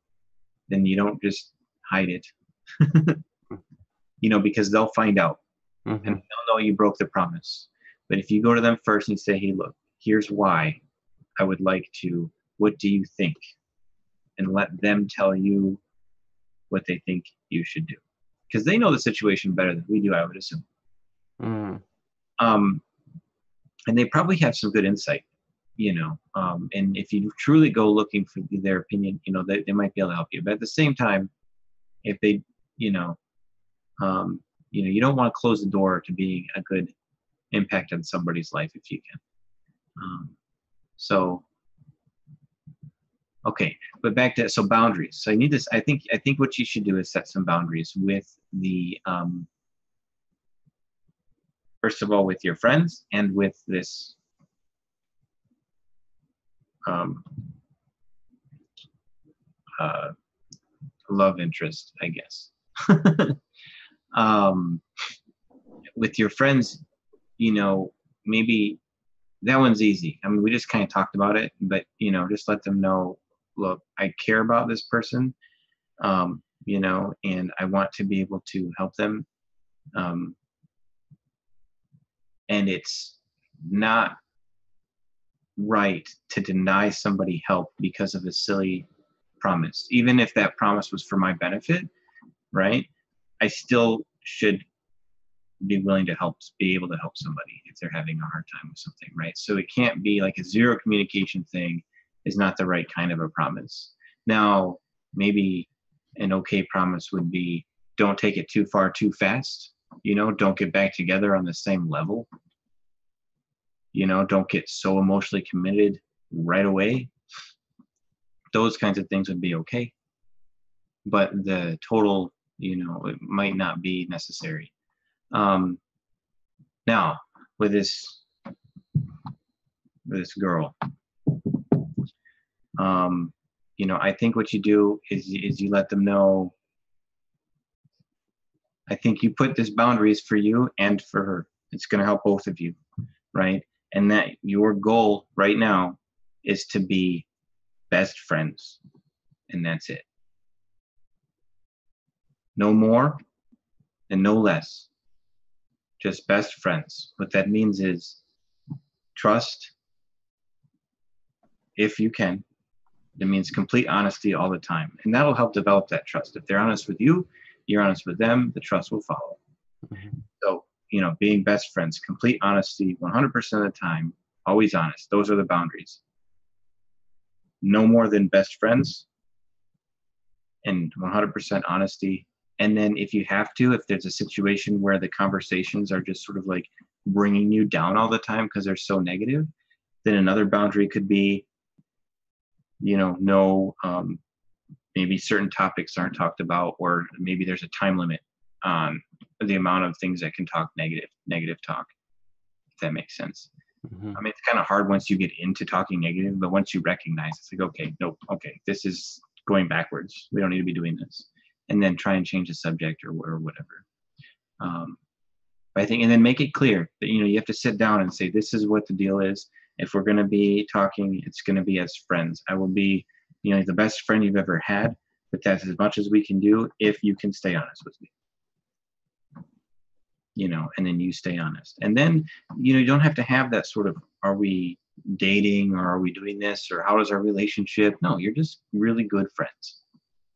then you don't just hide it. Because they'll find out. Mm-hmm. And they'll know you broke the promise. But if you go to them first and say, hey, look, here's why I would like to, what do you think? And let them tell you what they think you should do. Because they know the situation better than we do, I would assume. Mm. And they probably have some good insight, and if you truly go looking for their opinion, they might be able to help you. But at the same time, if they, you don't want to close the door to being a good impact on somebody's life if you can. So Okay, but back to, so boundaries. So I need this. I think what you should do is set some boundaries with the first of all with your friends and with this um, uh, love interest, I guess. um, with your friends, you know, maybe that one's easy. I mean, we just kind of talked about it, but you know, just let them know, look, I care about this person, you know, and I want to be able to help them. Um, and it's not right to deny somebody help because of a silly promise, even if that promise was for my benefit, right? I still should be willing to help, be able to help somebody if they're having a hard time with something, right? So it can't be like a zero communication thing is not the right kind of a promise. Now, maybe an okay promise would be don't take it too far too fast, you know, don't get back together on the same level, you know, don't get so emotionally committed right away. Those kinds of things would be okay. But the total, you know, it might not be necessary. Um, now, with this girl, you know, I think what you do is you let them know. I think you put this boundaries for you and for her. It's going to help both of you, right? And that your goal right now is to be best friends, and that's it. No more and no less. Just best friends. What that means is trust, if you can. It means complete honesty all the time. And that'll help develop that trust. If they're honest with you, you're honest with them, the trust will follow. Mm-hmm. So, you know, being best friends, complete honesty 100% of the time, always honest. Those are the boundaries. No more than best friends and 100% honesty. And then if you have to, if there's a situation where the conversations are just sort of like bringing you down all the time because they're so negative, then another boundary could be, you know, no, maybe certain topics aren't talked about, or maybe there's a time limit on the amount of things that can talk negative talk, if that makes sense. Mm-hmm. I mean, it's kind of hard once you get into talking negative, but once you recognize, it's like, okay, nope, okay, this is going backwards. We don't need to be doing this. And then try and change the subject or whatever. I think, and then make it clear that, you know, you have to sit down and say, this is what the deal is. If we're going to be talking, it's going to be as friends. I will be, you know, the best friend you've ever had, but that's as much as we can do if you can stay honest with me. You know, and then you stay honest. And then, you know, you don't have to have that sort of, are we dating or are we doing this or how is our relationship? No, you're just really good friends.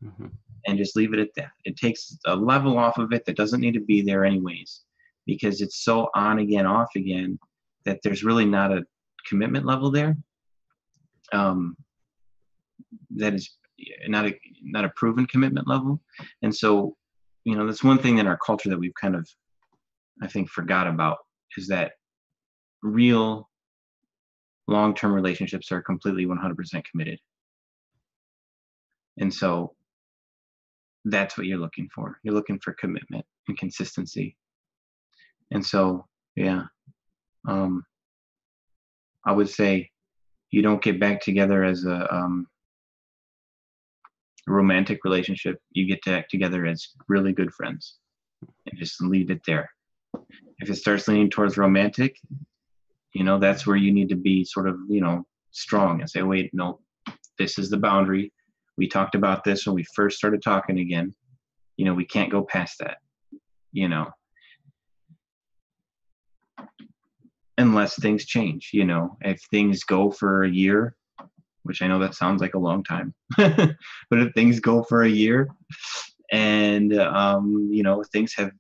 Mm-hmm. And just leave it at that. It takes a level off of it that doesn't need to be there anyways, because it's so on again, off again, that there's really not a commitment level there. That is not a proven commitment level. And so, you know, that's one thing in our culture that we've kind of, I think, forgot about, is that real long-term relationships are completely 100% committed. And so that's what you're looking for. You're looking for commitment and consistency. And so, yeah, I would say you don't get back together as a romantic relationship. You get together as really good friends and just leave it there. If it starts leaning towards romantic, you know, that's where you need to be sort of, you know, strong and say, wait, no, this is the boundary. We talked about this when we first started talking again. You know, we can't go past that, you know, unless things change. You know, if things go for a year, which I know that sounds like a long time, but if things go for a year and, you know, things have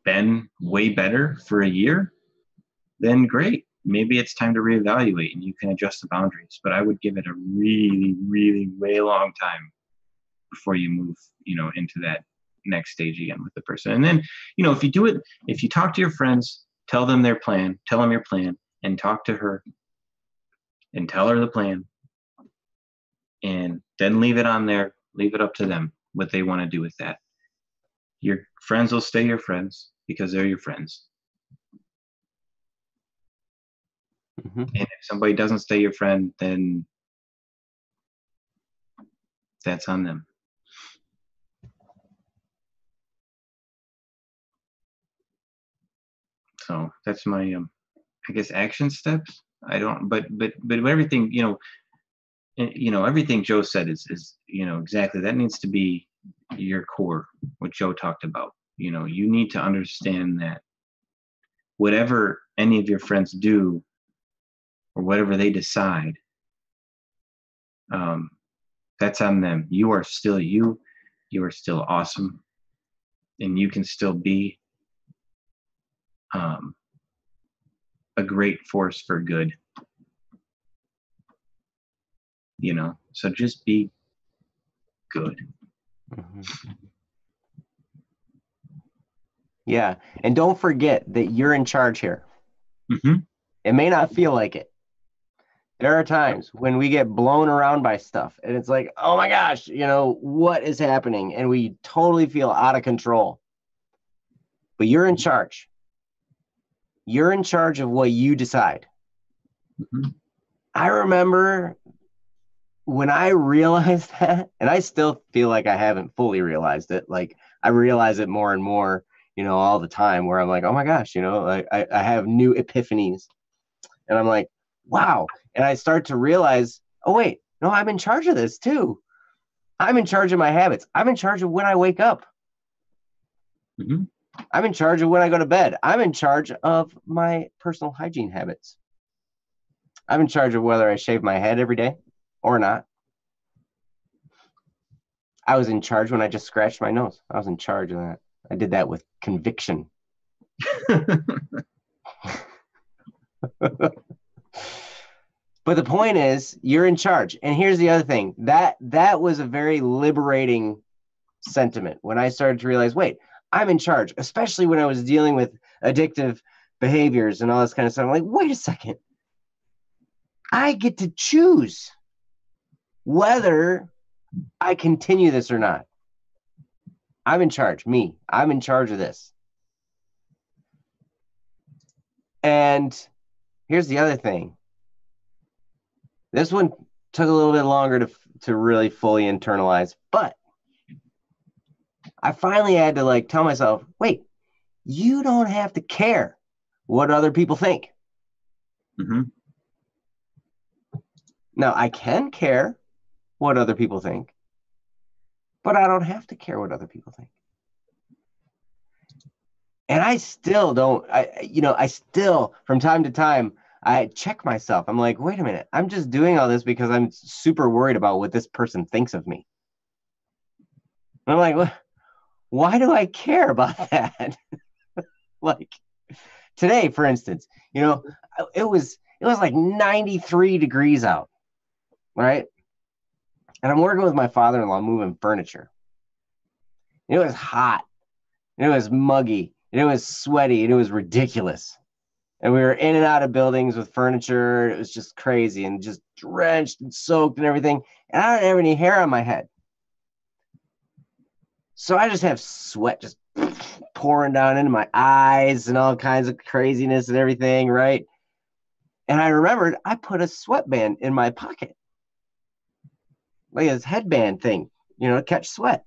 been way better for a year, then great. Maybe it's time to reevaluate and you can adjust the boundaries. But I would give it a really, really way long time before you move, you know, into that next stage again with the person. And then, you know, if you talk to your friends, tell them your plan, and talk to her and tell her the plan. And then leave it on there. Leave it up to them what they want to do with that. Your friends will stay your friends because they're your friends. Mm-hmm. And if somebody doesn't stay your friend, then that's on them. So that's my, I guess, action steps. I don't, but everything, everything Joe said is, exactly, that needs to be your core, what Joe talked about. You need to understand that whatever any of your friends do or whatever they decide, that's on them. You are still you. You are still awesome. And you can still be a great force for good. So just be good. Mm-hmm. Yeah. And don't forget that you're in charge here. Mm-hmm. It may not feel like it. There are times when we get blown around by stuff and it's like, oh my gosh, what is happening? And we totally feel out of control. But you're in charge. You're in charge of what you decide. Mm-hmm. I remember when I realized that, and I still feel like I haven't fully realized it. Like I realize it more and more, all the time, where I'm like, oh my gosh, like I have new epiphanies and I'm like, wow. And I start to realize, oh wait, no, I'm in charge of this too. I'm in charge of my habits. I'm in charge of when I wake up. Mm-hmm. I'm in charge of when I go to bed. I'm in charge of my personal hygiene habits. I'm in charge of whether I shave my head every day or not. I was in charge when I just scratched my nose. I was in charge of that. I did that with conviction. But the point is, you're in charge. And here's the other thing. That was a very liberating sentiment when I started to realize, wait, I'm in charge, especially when I was dealing with addictive behaviors and all this kind of stuff. I'm like, wait a second. I get to choose whether I continue this or not. I'm in charge. I'm in charge of this. And here's the other thing. This one took a little bit longer to really fully internalize, but I finally had to tell myself, wait, you don't have to care what other people think. Mm-hmm. Now, I can care what other people think, but I don't have to care what other people think. And I still don't, I still, from time to time, I check myself. I'm like, wait a minute, I'm just doing all this because I'm super worried about what this person thinks of me. And I'm like, well, why do I care about that? Like today, for instance, it was like 93 degrees out, right? And I'm working with my father-in-law moving furniture. It was hot, and it was muggy, and it was sweaty, and it was ridiculous. And we were in and out of buildings with furniture. It was just crazy and just drenched and soaked and everything. And I don't have any hair on my head. So I just have sweat just pouring down into my eyes and all kinds of craziness and everything, right? And I remembered I put a sweatband in my pocket. Like this headband thing, to catch sweat.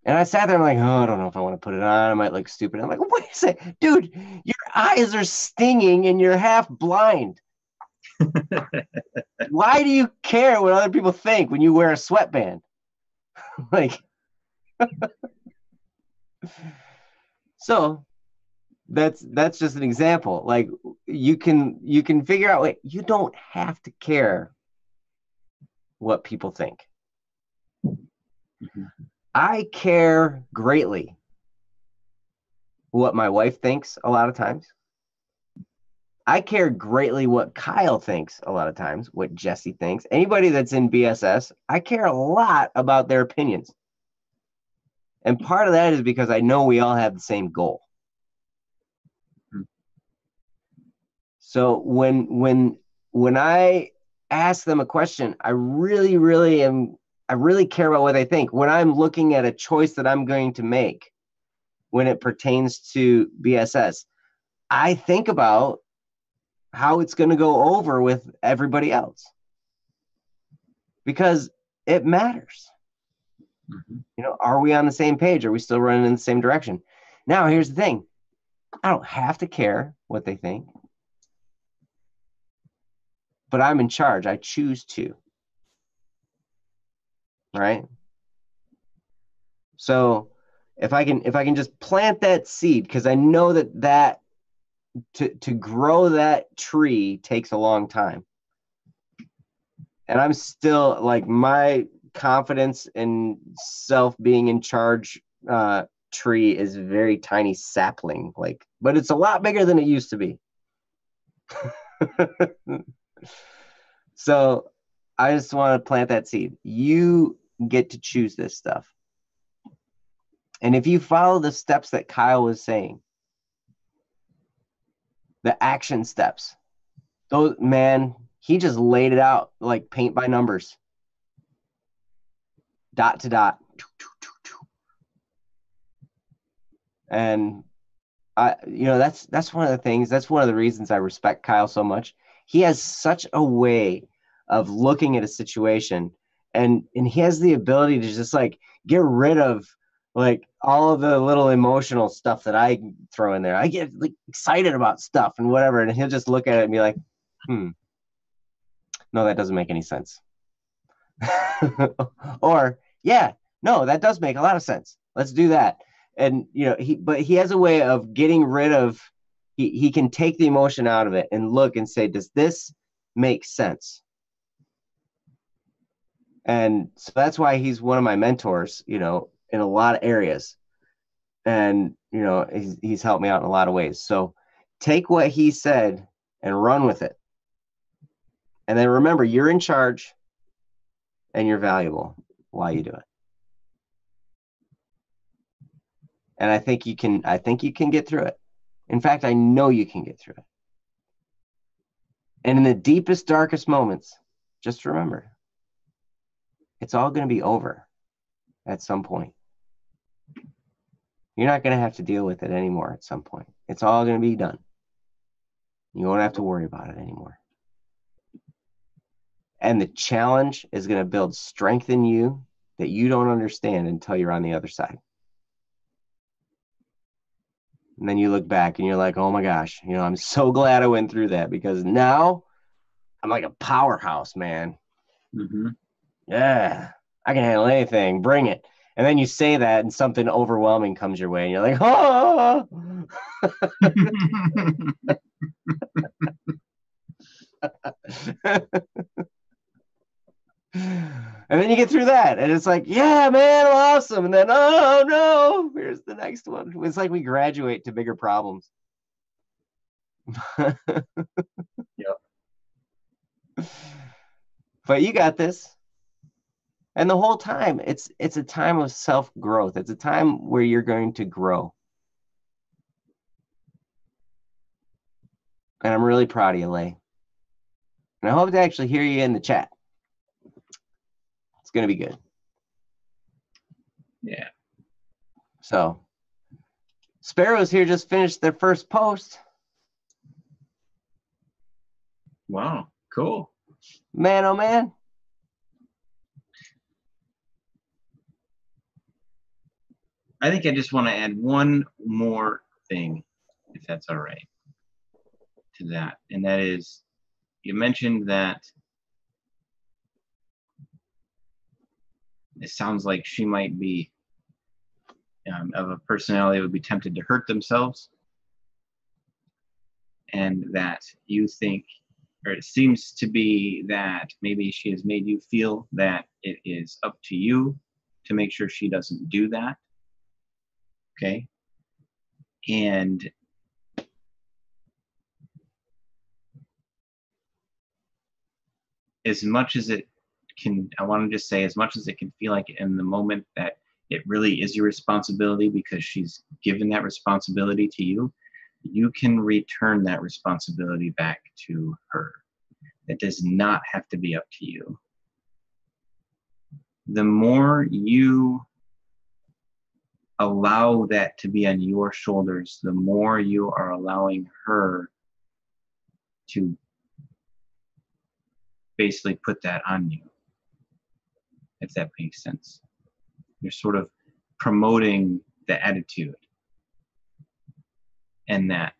And I sat there, I'm like, oh, I don't know if I want to put it on. I might look stupid. I'm like, wait a second, dude, your eyes are stinging and you're half blind. Why do you care what other people think when you wear a sweatband? So that's just an example. Like you can figure out, wait, you don't have to care what people think. Mm-hmm. I care greatly what my wife thinks a lot of times. I care greatly what Kyle thinks a lot of times, what Jesse thinks. Anybody that's in BSS, I care a lot about their opinions. And part of that is because I know we all have the same goal. So when I ask them a question. I really care about what they think. When I'm looking at a choice that I'm going to make when it pertains to BSS, I think about how it's going to go over with everybody else because it matters. You know, are we on the same page? Are we still running in the same direction? Now, here's the thing. I don't have to care what they think, but I'm in charge. I choose to. Right? So if I can just plant that seed, because I know that to grow that tree takes a long time. And I'm still like, my confidence in self being in charge tree is very tiny sapling, like, but it's a lot bigger than it used to be. So I just want to plant that seed. You get to choose this stuff. And if you follow the steps that Kyle was saying, the action steps, those, man, he just laid it out like paint by numbers, dot to dot. And that's one of the things, that's one of the reasons I respect Kyle so much. He has such a way of looking at a situation, and he has the ability to just like get rid of like all of the little emotional stuff that I throw in there. I get like excited about stuff and whatever, and he'll just look at it and be like, no, that doesn't make any sense. Or, yeah, no, that does make a lot of sense. Let's do that. And he has a way of getting rid of, he can take the emotion out of it and look and say, does this make sense? And so that's why he's one of my mentors, in a lot of areas. And, he's helped me out in a lot of ways. So take what he said and run with it. And then remember, you're in charge and you're valuable while you do it. And I think you can get through it. In fact, I know you can get through it. And in the deepest, darkest moments, just remember, it's all going to be over at some point. You're not going to have to deal with it anymore at some point. It's all going to be done. You won't have to worry about it anymore. And the challenge is going to build strength in you that you don't understand until you're on the other side. And then you look back and you're like, oh my gosh, I'm so glad I went through that, because now I'm like a powerhouse, man. Mm-hmm. Yeah, I can handle anything. Bring it. And then you say that and something overwhelming comes your way and you're like, oh. And then you get through that and it's like, yeah, man, awesome. And then, oh no, here's the next one. It's like we graduate to bigger problems. Yep. But you got this. And the whole time, it's a time of self-growth. It's a time where you're going to grow. And I'm really proud of you, Lay. And I hope to actually hear you in the chat. It's going to be good. Yeah. So, Sparrows here just finished their first post. Wow, cool. Man, oh man. I think I just want to add one more thing, if that's all right, to that. And that is, you mentioned that it sounds like she might be of a personality that would be tempted to hurt themselves. And that you think, or it seems to be that maybe she has made you feel that it is up to you to make sure she doesn't do that. Okay. And as much as it can, I want to just say, as much as it can feel like in the moment that it really is your responsibility because she's given that responsibility to you, you can return that responsibility back to her. That does not have to be up to you. The more you allow that to be on your shoulders, the more you are allowing her to basically put that on you, if that makes sense. You're sort of promoting the attitude and that.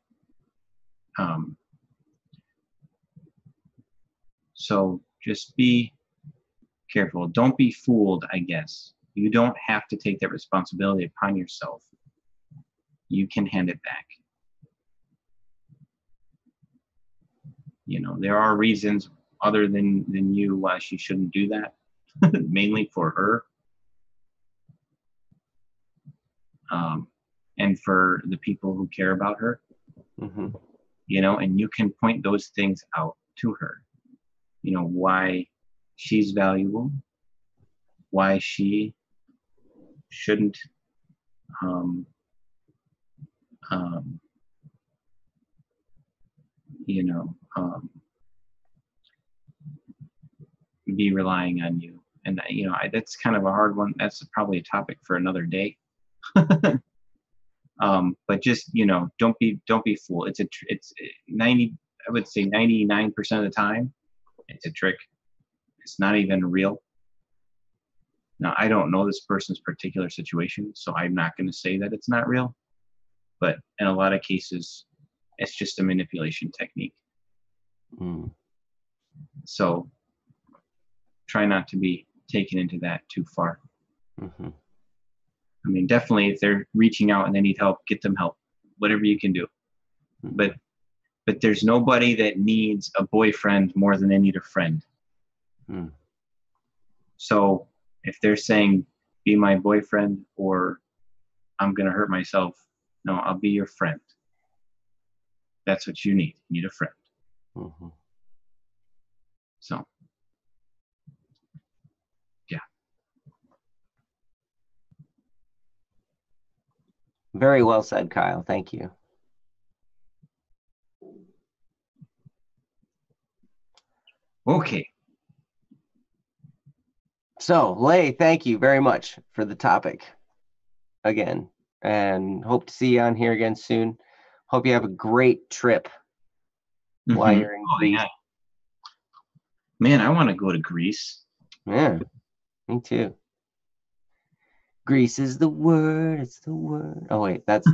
So just be careful. Don't be fooled, I guess. You don't have to take that responsibility upon yourself. You can hand it back. You know, there are reasons other than you why she shouldn't do that, mainly for her. And for the people who care about her. Mm-hmm. You know, and you can point those things out to her. You know, why she's valuable, why she shouldn't be relying on you. And you know, that's kind of a hard one. That's probably a topic for another day. But just, you know, don't be fooled. It's 90, I would say 99% of the time, it's a trick. It's not even real. Now, I don't know this person's particular situation, so I'm not going to say that it's not real. But in a lot of cases, it's just a manipulation technique. Mm. So try not to be taken into that too far. Mm-hmm. I mean, definitely if they're reaching out and they need help, get them help, whatever you can do. Mm-hmm. But there's nobody that needs a boyfriend more than they need a friend. Mm. So if they're saying, be my boyfriend, or I'm going to hurt myself, no, I'll be your friend. That's what you need. You need a friend. Mm-hmm. So, yeah. Very well said, Kyle. Thank you. Okay. So, Lay, thank you very much for the topic again, and hope to see you on here again soon. Hope you have a great trip while you're in Greece. Yeah. Man, I want to go to Greece. Yeah, me too. Greece is the word. It's the word. Oh, wait, that's.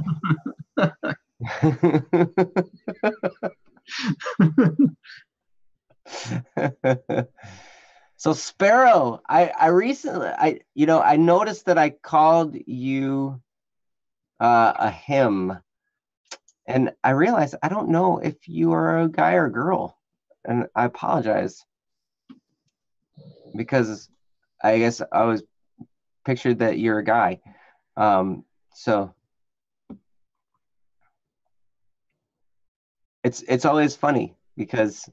So Sparrow, I recently I noticed that I called you a him, and I realized I don't know if you are a guy or a girl, and I apologize because I guess I was pictured that you're a guy. So it's always funny because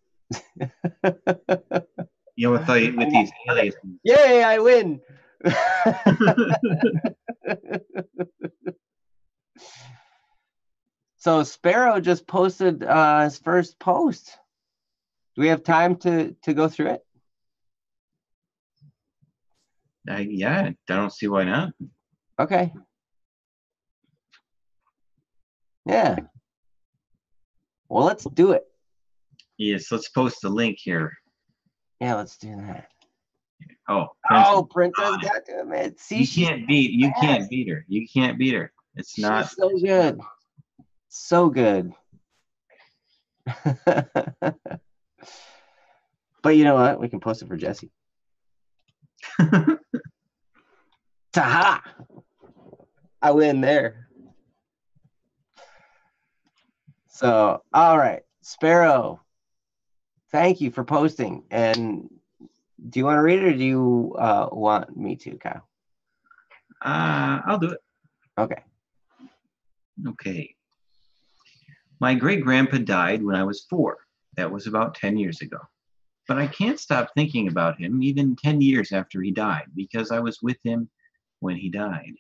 you know, with these aliens. Yay, I win. So Sparrow just posted his first post. Do we have time to go through it? Yeah, I don't see why not. Okay. Yeah. Well, let's do it. Yes, let's post the link here. Yeah, let's do that. Oh, Princess got to admit. See, you can't beat her. You can't beat her. It's not so good. So good. But you know what? We can post it for Jesse. Taha! I win there. So, all right. Sparrow, thank you for posting. And do you want to read it, or do you want me to, Kyle? I'll do it. Okay. Okay. My great-grandpa died when I was 4. That was about 10 years ago. But I can't stop thinking about him even 10 years after he died, because I was with him when he died.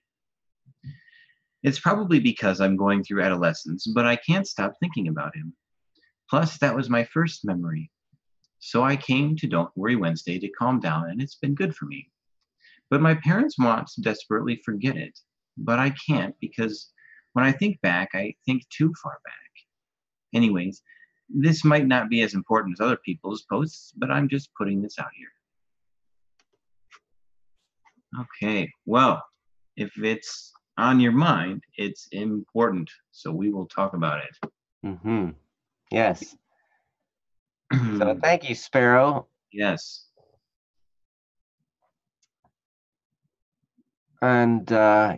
It's probably because I'm going through adolescence, but I can't stop thinking about him. Plus, that was my first memory. So I came to Don't Worry Wednesday to calm down, and it's been good for me. But my parents want to desperately forget it. But I can't because when I think back, I think too far back. Anyways, this might not be as important as other people's posts, but I'm just putting this out here. Okay, well, if it's on your mind, it's important. So we will talk about it. Mm-hmm. Yes. So thank you, Sparrow. Yes. And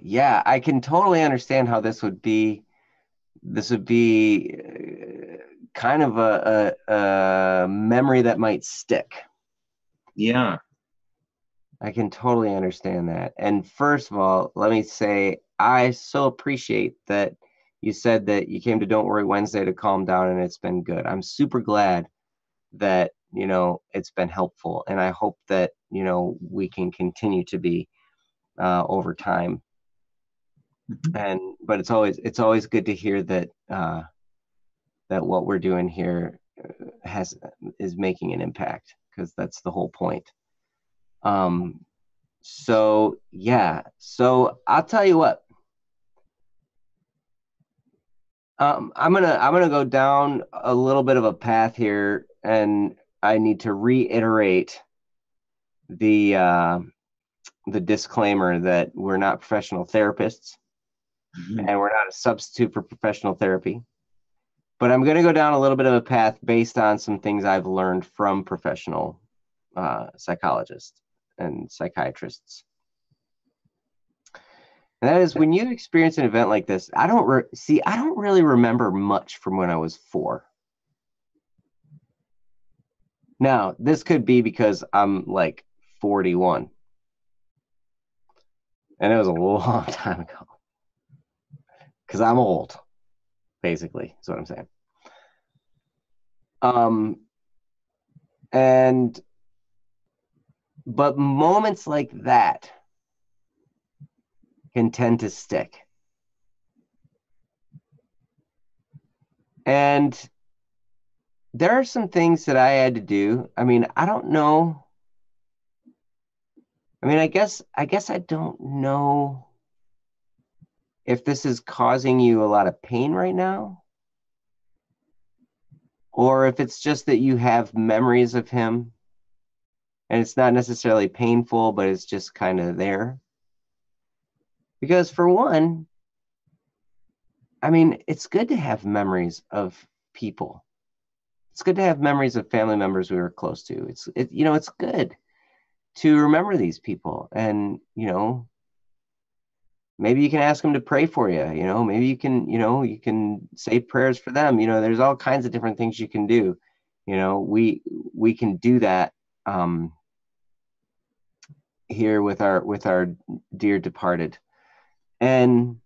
yeah, I can totally understand how this would be. This would be kind of a memory that might stick. Yeah. I can totally understand that. And first of all, let me say, I so appreciate that you said that you came to Don't Worry Wednesday to calm down, and it's been good. I'm super glad that, you know, it's been helpful. And I hope that, you know, we can continue to be over time. But it's always good to hear that that what we're doing here is making an impact, because that's the whole point. So yeah, so I'll tell you what. I'm gonna go down a little bit of a path here, and I need to reiterate the disclaimer that we're not professional therapists, and we're not a substitute for professional therapy. But I'm going to go down a little bit of a path based on some things I've learned from professional psychologists and psychiatrists. And that is, when you experience an event like this, I don't really remember much from when I was 4. Now, this could be because I'm like 41. And it was a long time ago. Because I'm old, basically, is what I'm saying. But moments like that can tend to stick. And there are some things that I had to do. I mean, I don't know. I mean, I guess I don't know if this is causing you a lot of pain right now, or if it's just that you have memories of him and it's not necessarily painful, but it's just kind of there. Because for one, I mean, it's good to have memories of people. It's good to have memories of family members we were close to. It's good to remember these people, and, you know, maybe you can ask them to pray for you. You know, maybe you can say prayers for them. You know, there's all kinds of different things you can do. You know, we can do that here with our dear departed. And,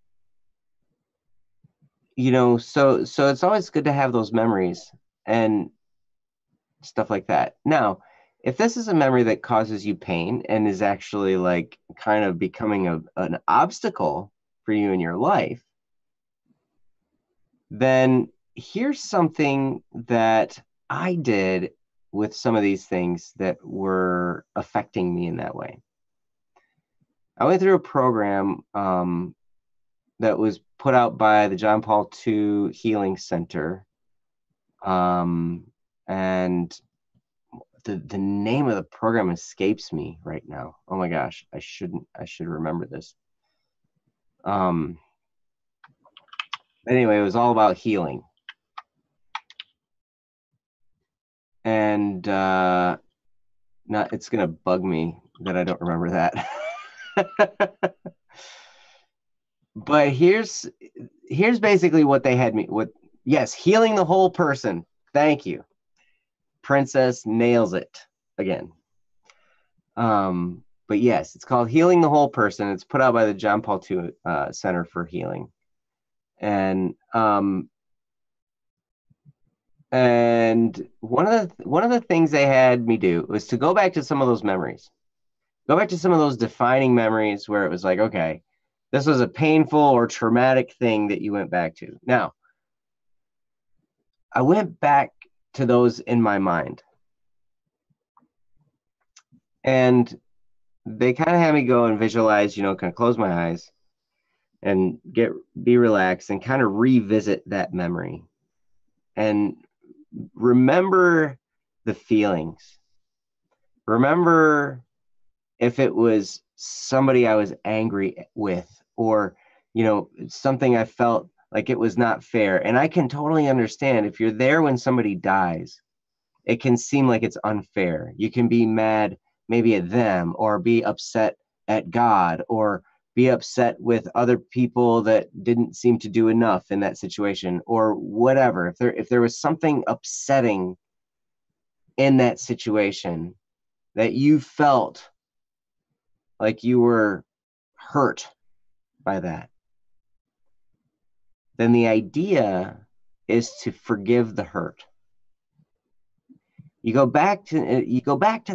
you know, so it's always good to have those memories and stuff like that. Now, if this is a memory that causes you pain and is actually like kind of becoming an obstacle for you in your life, then here's something that I did with some of these things that were affecting me in that way. I went through a program that was put out by the John Paul II Healing Center. And the name of the program escapes me right now. Oh my gosh, I should remember this. Anyway, it was all about healing. And it's gonna bug me that I don't remember that. But here's basically what they had me with. Yes, healing the whole person. Thank you. Princess nails it again. But yes, it's called Healing the Whole Person. It's put out by the John Paul II Center for Healing. And one of the things they had me do was to go back to some of those memories. Go back to some of those defining memories where it was like, okay, this was a painful or traumatic thing that you went back to. Now, I went back to those in my mind. And they kind of had me go and visualize, kind of close my eyes and be relaxed and kind of revisit that memory and remember the feelings. Remember if it was somebody I was angry with, or, something I felt like it was not fair. And I can totally understand if you're there when somebody dies, it can seem like it's unfair. You can be mad maybe at them, or be upset at God, or be upset with other people that didn't seem to do enough in that situation, or whatever. If there was something upsetting in that situation that you felt like you were hurt by that, then the idea is to forgive the hurt. You go back to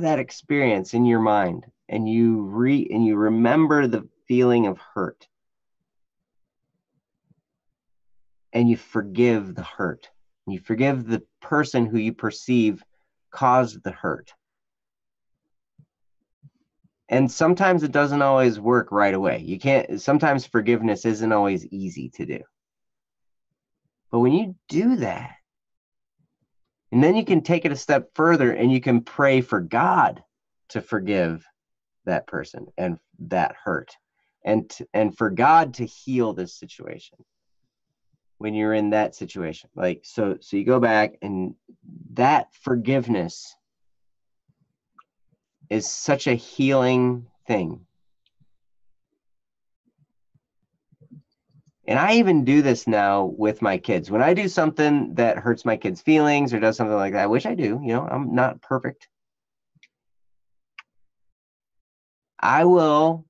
that experience in your mind, and you remember the feeling of hurt, and you forgive the hurt. You forgive the person who you perceive caused the hurt. And sometimes it doesn't always work right away. Sometimes forgiveness isn't always easy to do. But when you do that, and then you can take it a step further, and you can pray for God to forgive that person and that hurt, and for God to heal this situation when you're in that situation. Like, so you go back, and that forgiveness is such a healing thing. And I even do this now with my kids. When I do something that hurts my kids' feelings or does something like that, which I do, I'm not perfect. I will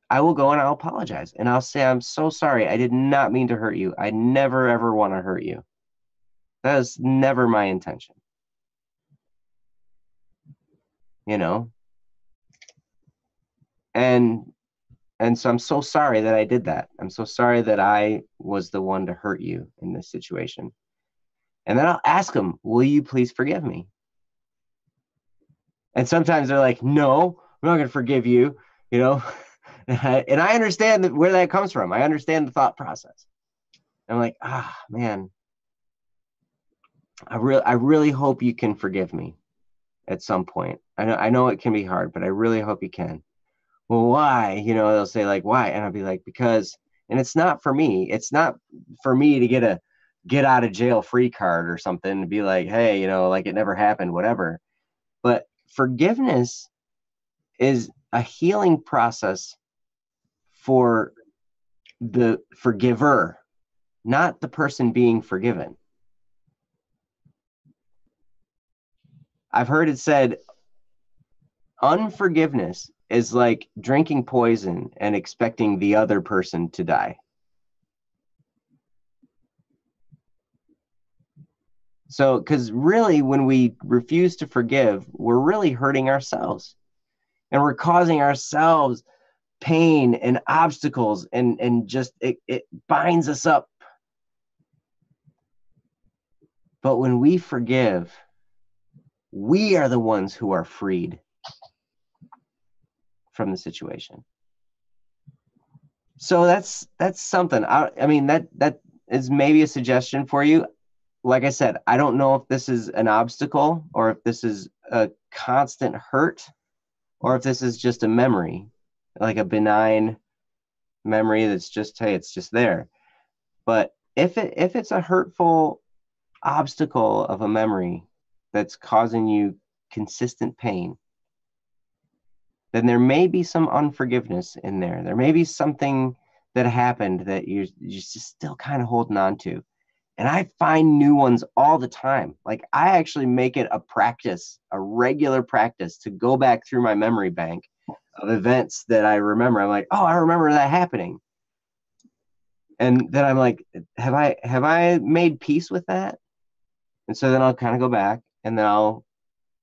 go and I'll apologize, and I'll say, I'm so sorry. I did not mean to hurt you. I never, ever want to hurt you. That is never my intention. And so I'm so sorry that I did that. I'm so sorry that I was the one to hurt you in this situation. And then I'll ask them, will you please forgive me? And sometimes they're like, no, I'm not going to forgive you, and I understand where that comes from. I understand the thought process. I'm like, man, I really hope you can forgive me at some point. I know it can be hard, but I really hope you can. Well, why? They'll say, like, why? And I'll be like, because, and it's not for me. It's not for me to get a get out of jail free card or something, to be like, hey, like it never happened, whatever. But forgiveness is a healing process for the forgiver, not the person being forgiven. I've heard it said, unforgiveness is like drinking poison and expecting the other person to die. So, because really, when we refuse to forgive, we're really hurting ourselves, and we're causing ourselves pain and obstacles, and just it binds us up. But when we forgive, we are the ones who are freed from the situation. So that's something. I mean, that is maybe a suggestion for you. Like I said, I don't know if this is an obstacle, or if this is a constant hurt, or if this is just a memory, like a benign memory that's just, hey, it's just there. But if it's a hurtful obstacle of a memory that's causing you consistent pain, then there may be some unforgiveness in there. There may be something that happened that you're just still kind of holding on to. And I find new ones all the time. Like, I actually make it a practice, a regular practice, to go back through my memory bank of events that I remember. I'm like, oh, I remember that happening. And then I'm like, have I made peace with that? And so then I'll kind of go back, and then I'll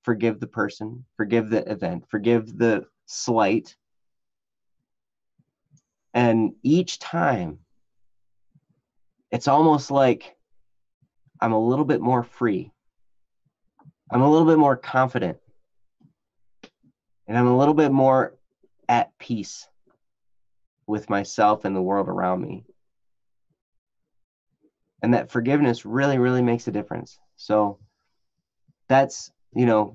forgive the person, forgive the event, forgive the slight. And each time, it's almost like I'm a little bit more free. I'm a little bit more confident. and I'm a little bit more at peace with myself and the world around me. And that forgiveness really, really makes a difference. So that's, now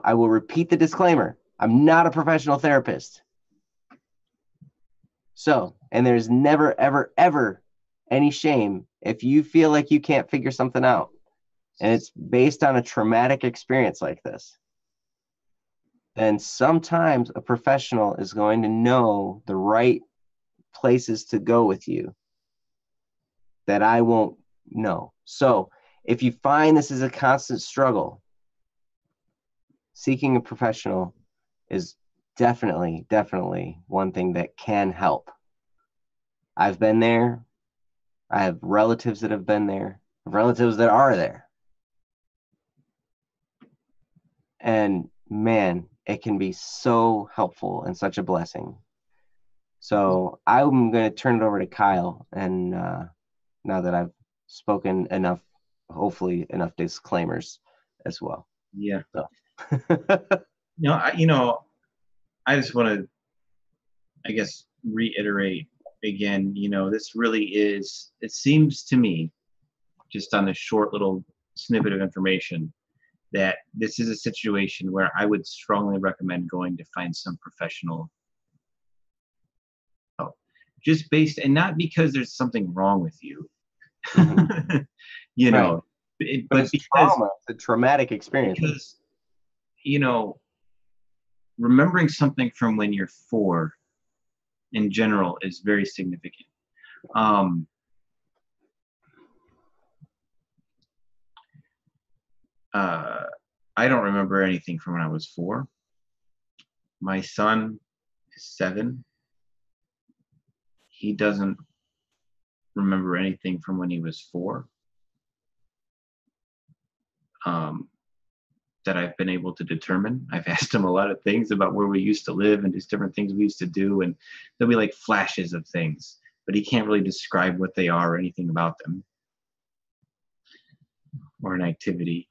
I will repeat the disclaimer. I'm not a professional therapist. So, and there's never, ever, ever any shame if you feel like you can't figure something out and it's based on a traumatic experience like this, then sometimes a professional is going to know the right places to go with you that I won't know. So if you find this is a constant struggle, seeking a professional is definitely, definitely one thing that can help. I've been there. I have relatives that have been there, relatives that are there. And man, it can be so helpful and such a blessing. So I'm going to turn it over to Kyle. And now that I've spoken enough, hopefully enough disclaimers as well. Yeah. So. I just want to, I guess, reiterate again, this really is, it seems to me, just on this short little snippet of information, that this is a situation where I would strongly recommend going to find some professional help. Just based, and not because there's something wrong with you, Mm-hmm. Right. But it's trauma, it's a traumatic experience. Because, remembering something from when you're 4 in general is very significant. I don't remember anything from when I was 4. My son is 7. He doesn't remember anything from when he was 4 that I've been able to determine. I've asked him a lot of things about where we used to live and just different things we used to do, and there'll be like flashes of things, but he can't really describe what they are or anything about them or an activity.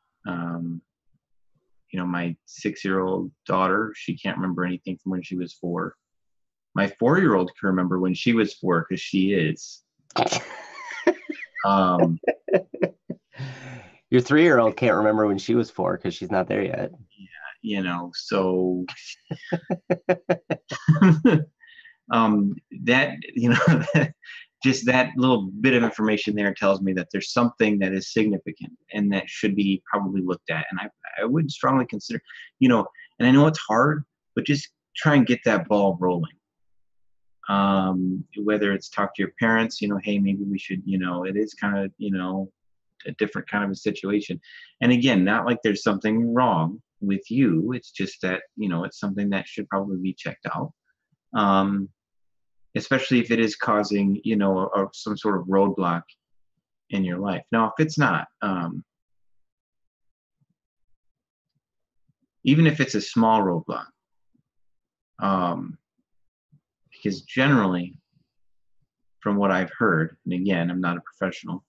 My 6-year-old daughter, she can't remember anything from when she was 4. My 4-year-old can remember when she was 4 because she is. Your 3-year-old can't remember when she was 4 because she's not there yet. Yeah, so that, just that little bit of information there tells me that there's something that is significant and that should be probably looked at. And I would strongly consider, and I know it's hard, but just try and get that ball rolling. Whether it's talk to your parents, hey, maybe we should, it is kind of, a different kind of a situation. And again, not like there's something wrong with you. It's just that, it's something that should probably be checked out. Especially if it is causing, some sort of roadblock in your life. Now, if it's not, even if it's a small roadblock, because generally, from what I've heard, and again, I'm not a professional,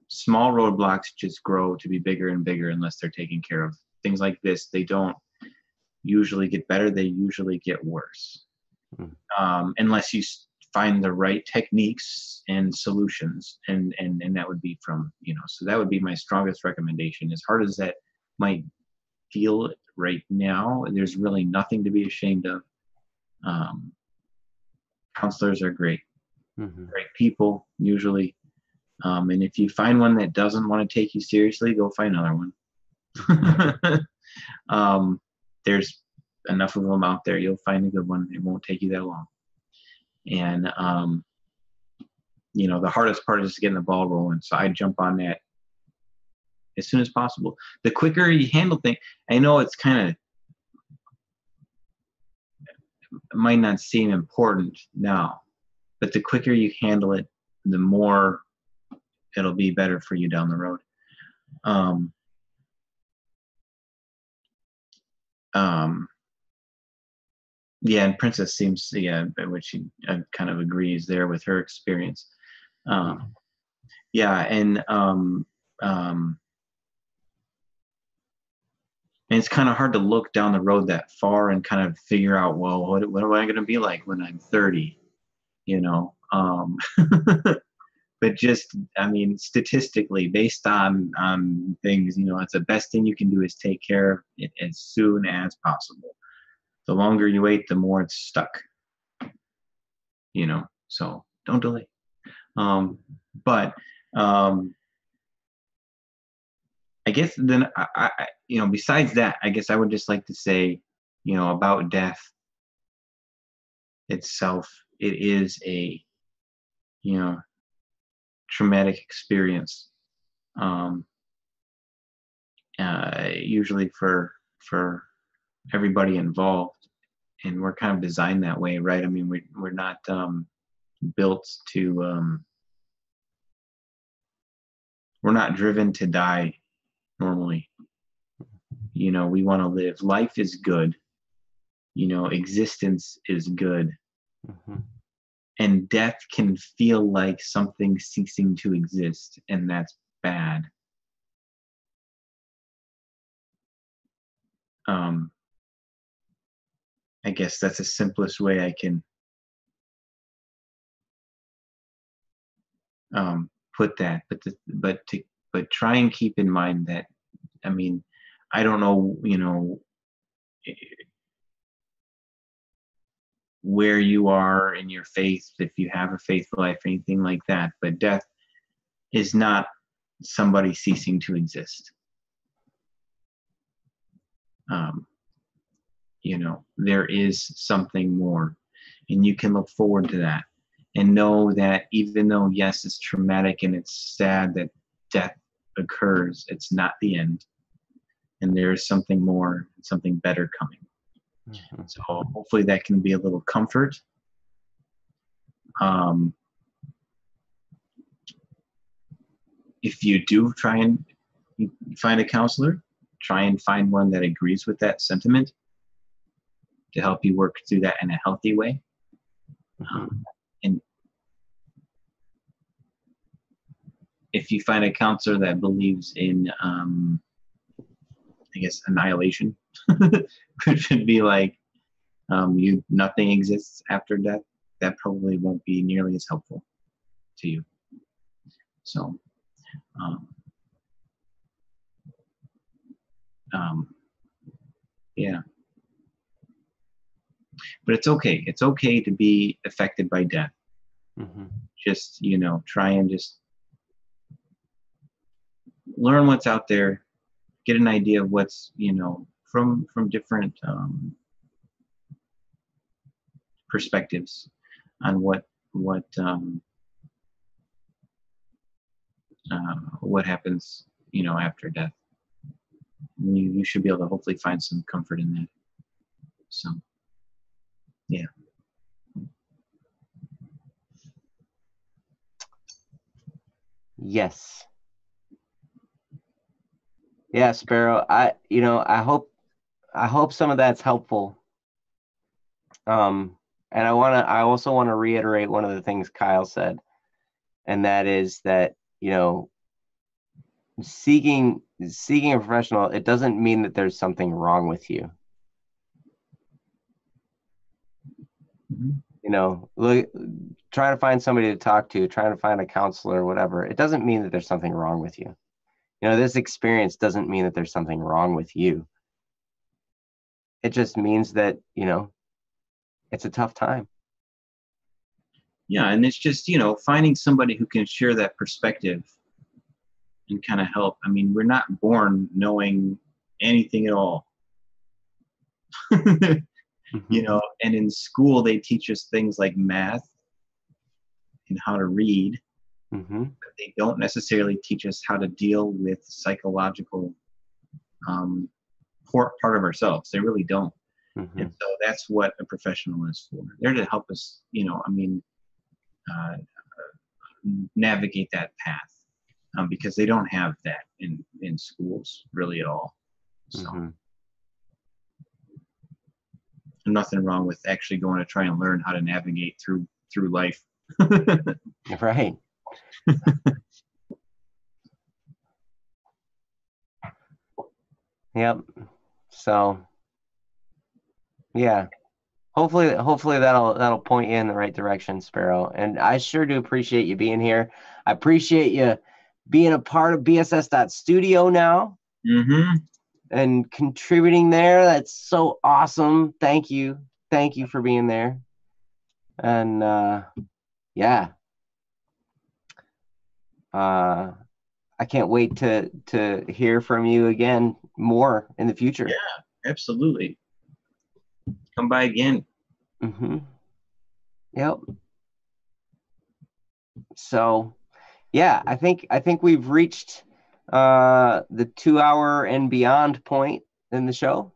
small roadblocks just grow to be bigger and bigger unless they're taken care of. Things like this, they don't usually get better, they usually get worse. Unless you find the right techniques and solutions, and that would be from, so that would be my strongest recommendation. As hard as that might feel right now, there's really nothing to be ashamed of. Counselors are great, great people usually. And if you find one that doesn't want to take you seriously, go find another one. There's enough of them out there. You'll find a good one. It won't take you that long. And, the hardest part is getting the ball rolling. So I jump on that as soon as possible. The quicker you handle things, I know it's kind of, might not seem important now, but the quicker you handle it, the more it'll be better for you down the road. Yeah, and Princess seems, which she kind of agrees there with her experience. Yeah, and And it's kind of hard to look down the road that far and kind of figure out, well, what am I going to be like when I'm 30? You know, but just, I mean, statistically, based on things, you know, it's the best thing you can do is take care of it as soon as possible. The longer you wait, the more it's stuck. You know, so don't delay. But I guess then you know, besides that, I guess I would just like to say, you know, about death itself, it is a, you know, traumatic experience. Um, Usually for everybody involved, and we're kind of designed that way, right? I mean, we're not built to, we're not driven to die normally. You know, we want to live. Life is good. You know, existence is good. Mm-hmm. And death can feel like something ceasing to exist, and that's bad. Um, I guess that's the simplest way I can put that. But try and keep in mind that, I mean, I don't know, you know, where you are in your faith, if you have a faith life, anything like that. But death is not somebody ceasing to exist. Um, you know, there is something more, and you can look forward to that, and know that even though, yes, it's traumatic and it's sad that death occurs, it's not the end, and there is something more, something better coming. Mm-hmm. So hopefully that can be a little comfort. Um, if you do try and find a counselor, try and find one that agrees with that sentiment to help you work through that in a healthy way. Mm-hmm. And if you find a counselor that believes in, I guess, annihilation, which would be like, nothing exists after death, that probably won't be nearly as helpful to you. So, um, yeah, but it's okay. It's okay to be affected by death. Mm-hmm. Just, you know, try and just learn what's out there, get an idea of what's, you know, from different perspectives on what happens, you know, after death. And you should be able to hopefully find some comfort in that. So, yeah. Yes. Yeah, Sparrow. You know, I hope some of that's helpful. And I also want to reiterate one of the things Kyle said, and that is that, you know, seeking a professional, it doesn't mean that there's something wrong with you. Mm-hmm. You know, look, trying to find somebody to talk to, trying to find a counselor or whatever, it doesn't mean that there's something wrong with you. You know, this experience doesn't mean that there's something wrong with you. It just means that, you know, it's a tough time. Yeah, and it's just, you know, finding somebody who can share that perspective and kind of help. I mean, we're not born knowing anything at all. Mm-hmm. You know, and in school they teach us things like math and how to read, Mm-hmm. but they don't necessarily teach us how to deal with psychological part of ourselves. They really don't. Mm-hmm. And so that's what a professional is for. They're to help us, you know, I mean, navigate that path, because they don't have that in schools really at all. So Mm-hmm. nothing wrong with actually going to try and learn how to navigate through life. Right. Yep. So yeah, hopefully that'll point you in the right direction, Sparrow. And I sure do appreciate you being here. I appreciate you being a part of BSS.studio now and contributing there. That's so awesome. Thank you for being there. And yeah, I can't wait to hear from you again more in the future. Yeah, absolutely. Come by again. Yep. So yeah, I think we've reached the 2 hour and beyond point in the show.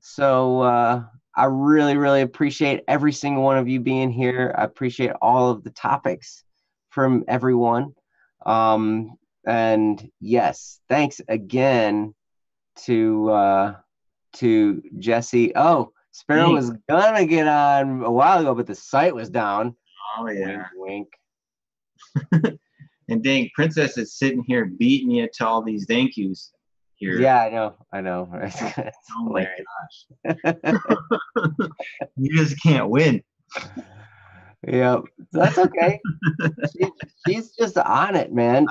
So I really appreciate every single one of you being here. I appreciate all of the topics from everyone. And yes, thanks again to Jesse. Oh, Sparrow was gonna get on a while ago, but the site was down. Oh yeah. Wink. And dang, Princess is sitting here beating you to all these thank yous here. Yeah, I know. Oh my gosh. You just can't win. Yeah, that's okay. She's just on it, man.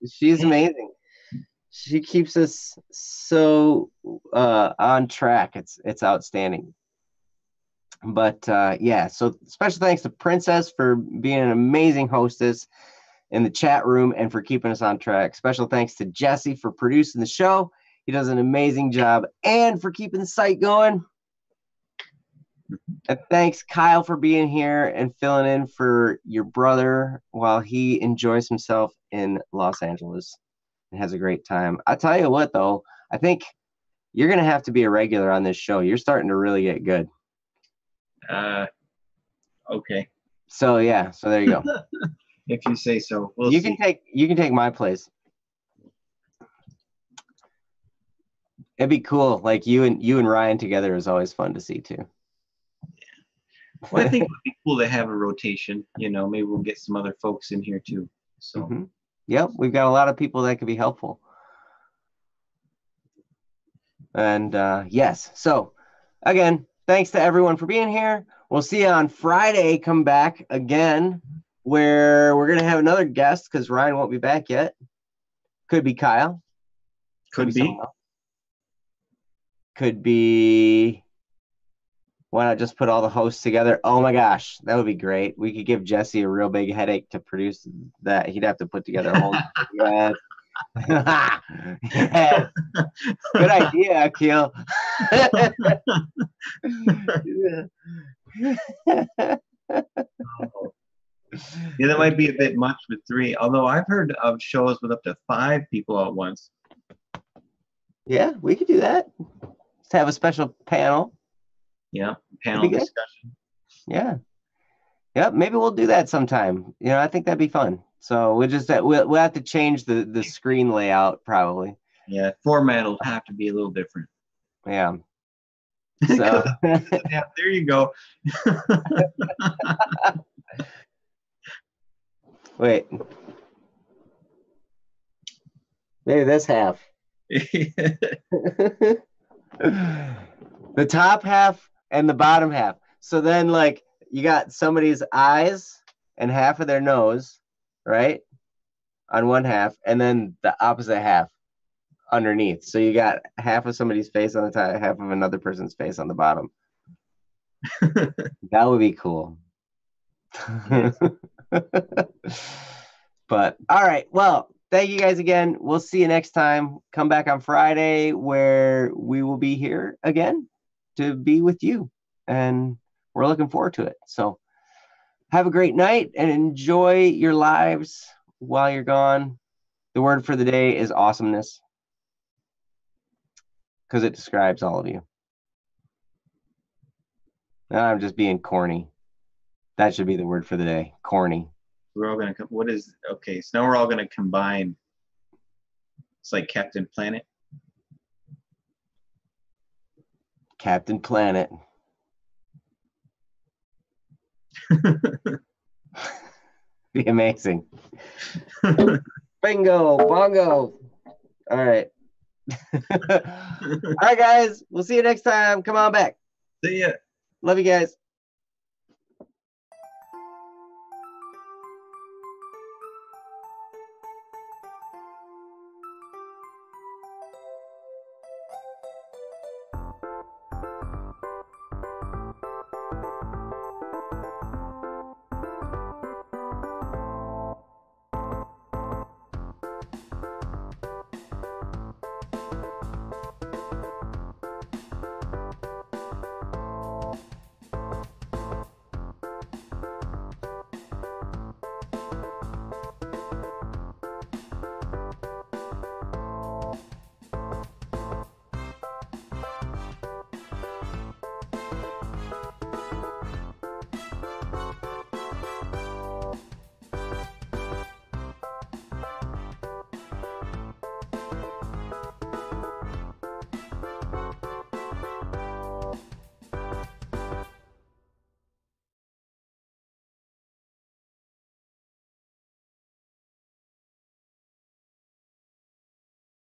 She's amazing. She keeps us so on track. It's outstanding. But yeah, so special thanks to Princess for being an amazing hostess in the chat room and for keeping us on track. Special thanks to Jesse for producing the show. He does an amazing job and for keeping the site going. And thanks, Kyle, for being here and filling in for your brother while he enjoys himself in Los Angeles and has a great time. I tell you what, though, I think you're going to have to be a regular on this show. You're starting to really get good. Okay. So yeah, so there you go. If you say so. You can take my place. It'd be cool. Like you and Ryan together is always fun to see too. Yeah. Well, I think it would be cool to have a rotation. Maybe we'll get some other folks in here too. So Yep, we've got a lot of people that could be helpful. And yes, so again, thanks to everyone for being here. We'll see you on Friday. Come back again, where we're gonna have another guest because Ryan won't be back yet. Could be Kyle. Could be. Could be. Why not just put all the hosts together? Oh my gosh, that would be great. We could give Jesse a real big headache to produce that. He'd have to put together a whole. Yes. Yes. Good idea, Akil. Yeah, that might be a bit much with 3. Although I've heard of shows with up to 5 people at once. Yeah, we could do that. Just have a special panel. Yeah, panel discussion. Yeah. Yep, maybe we'll do that sometime. I think that'd be fun. So we'll have to change the screen layout probably. Yeah, format will have to be a little different. Yeah. So yeah, there you go. Wait. Maybe this half. The top half and the bottom half. So then like you got somebody's eyes and half of their nose, right? On one half, and then the opposite half underneath. So you got half of somebody's face on the top, half of another person's face on the bottom. That would be cool. But all right, well, thank you guys again. We'll see you next time. Come back on Friday where we will be here again to be with you, and we're looking forward to it. So have a great night and enjoy your lives while you're gone. The word for the day is awesomeness because it describes all of you. Now I'm just being corny. That should be the word for the day. Corny. We're all gonna. Okay? So now we're all gonna combine. It's like Captain Planet. Captain Planet. Be amazing. Bingo, bongo. All right. All right, guys. We'll see you next time. Come on back. See ya. Love you guys.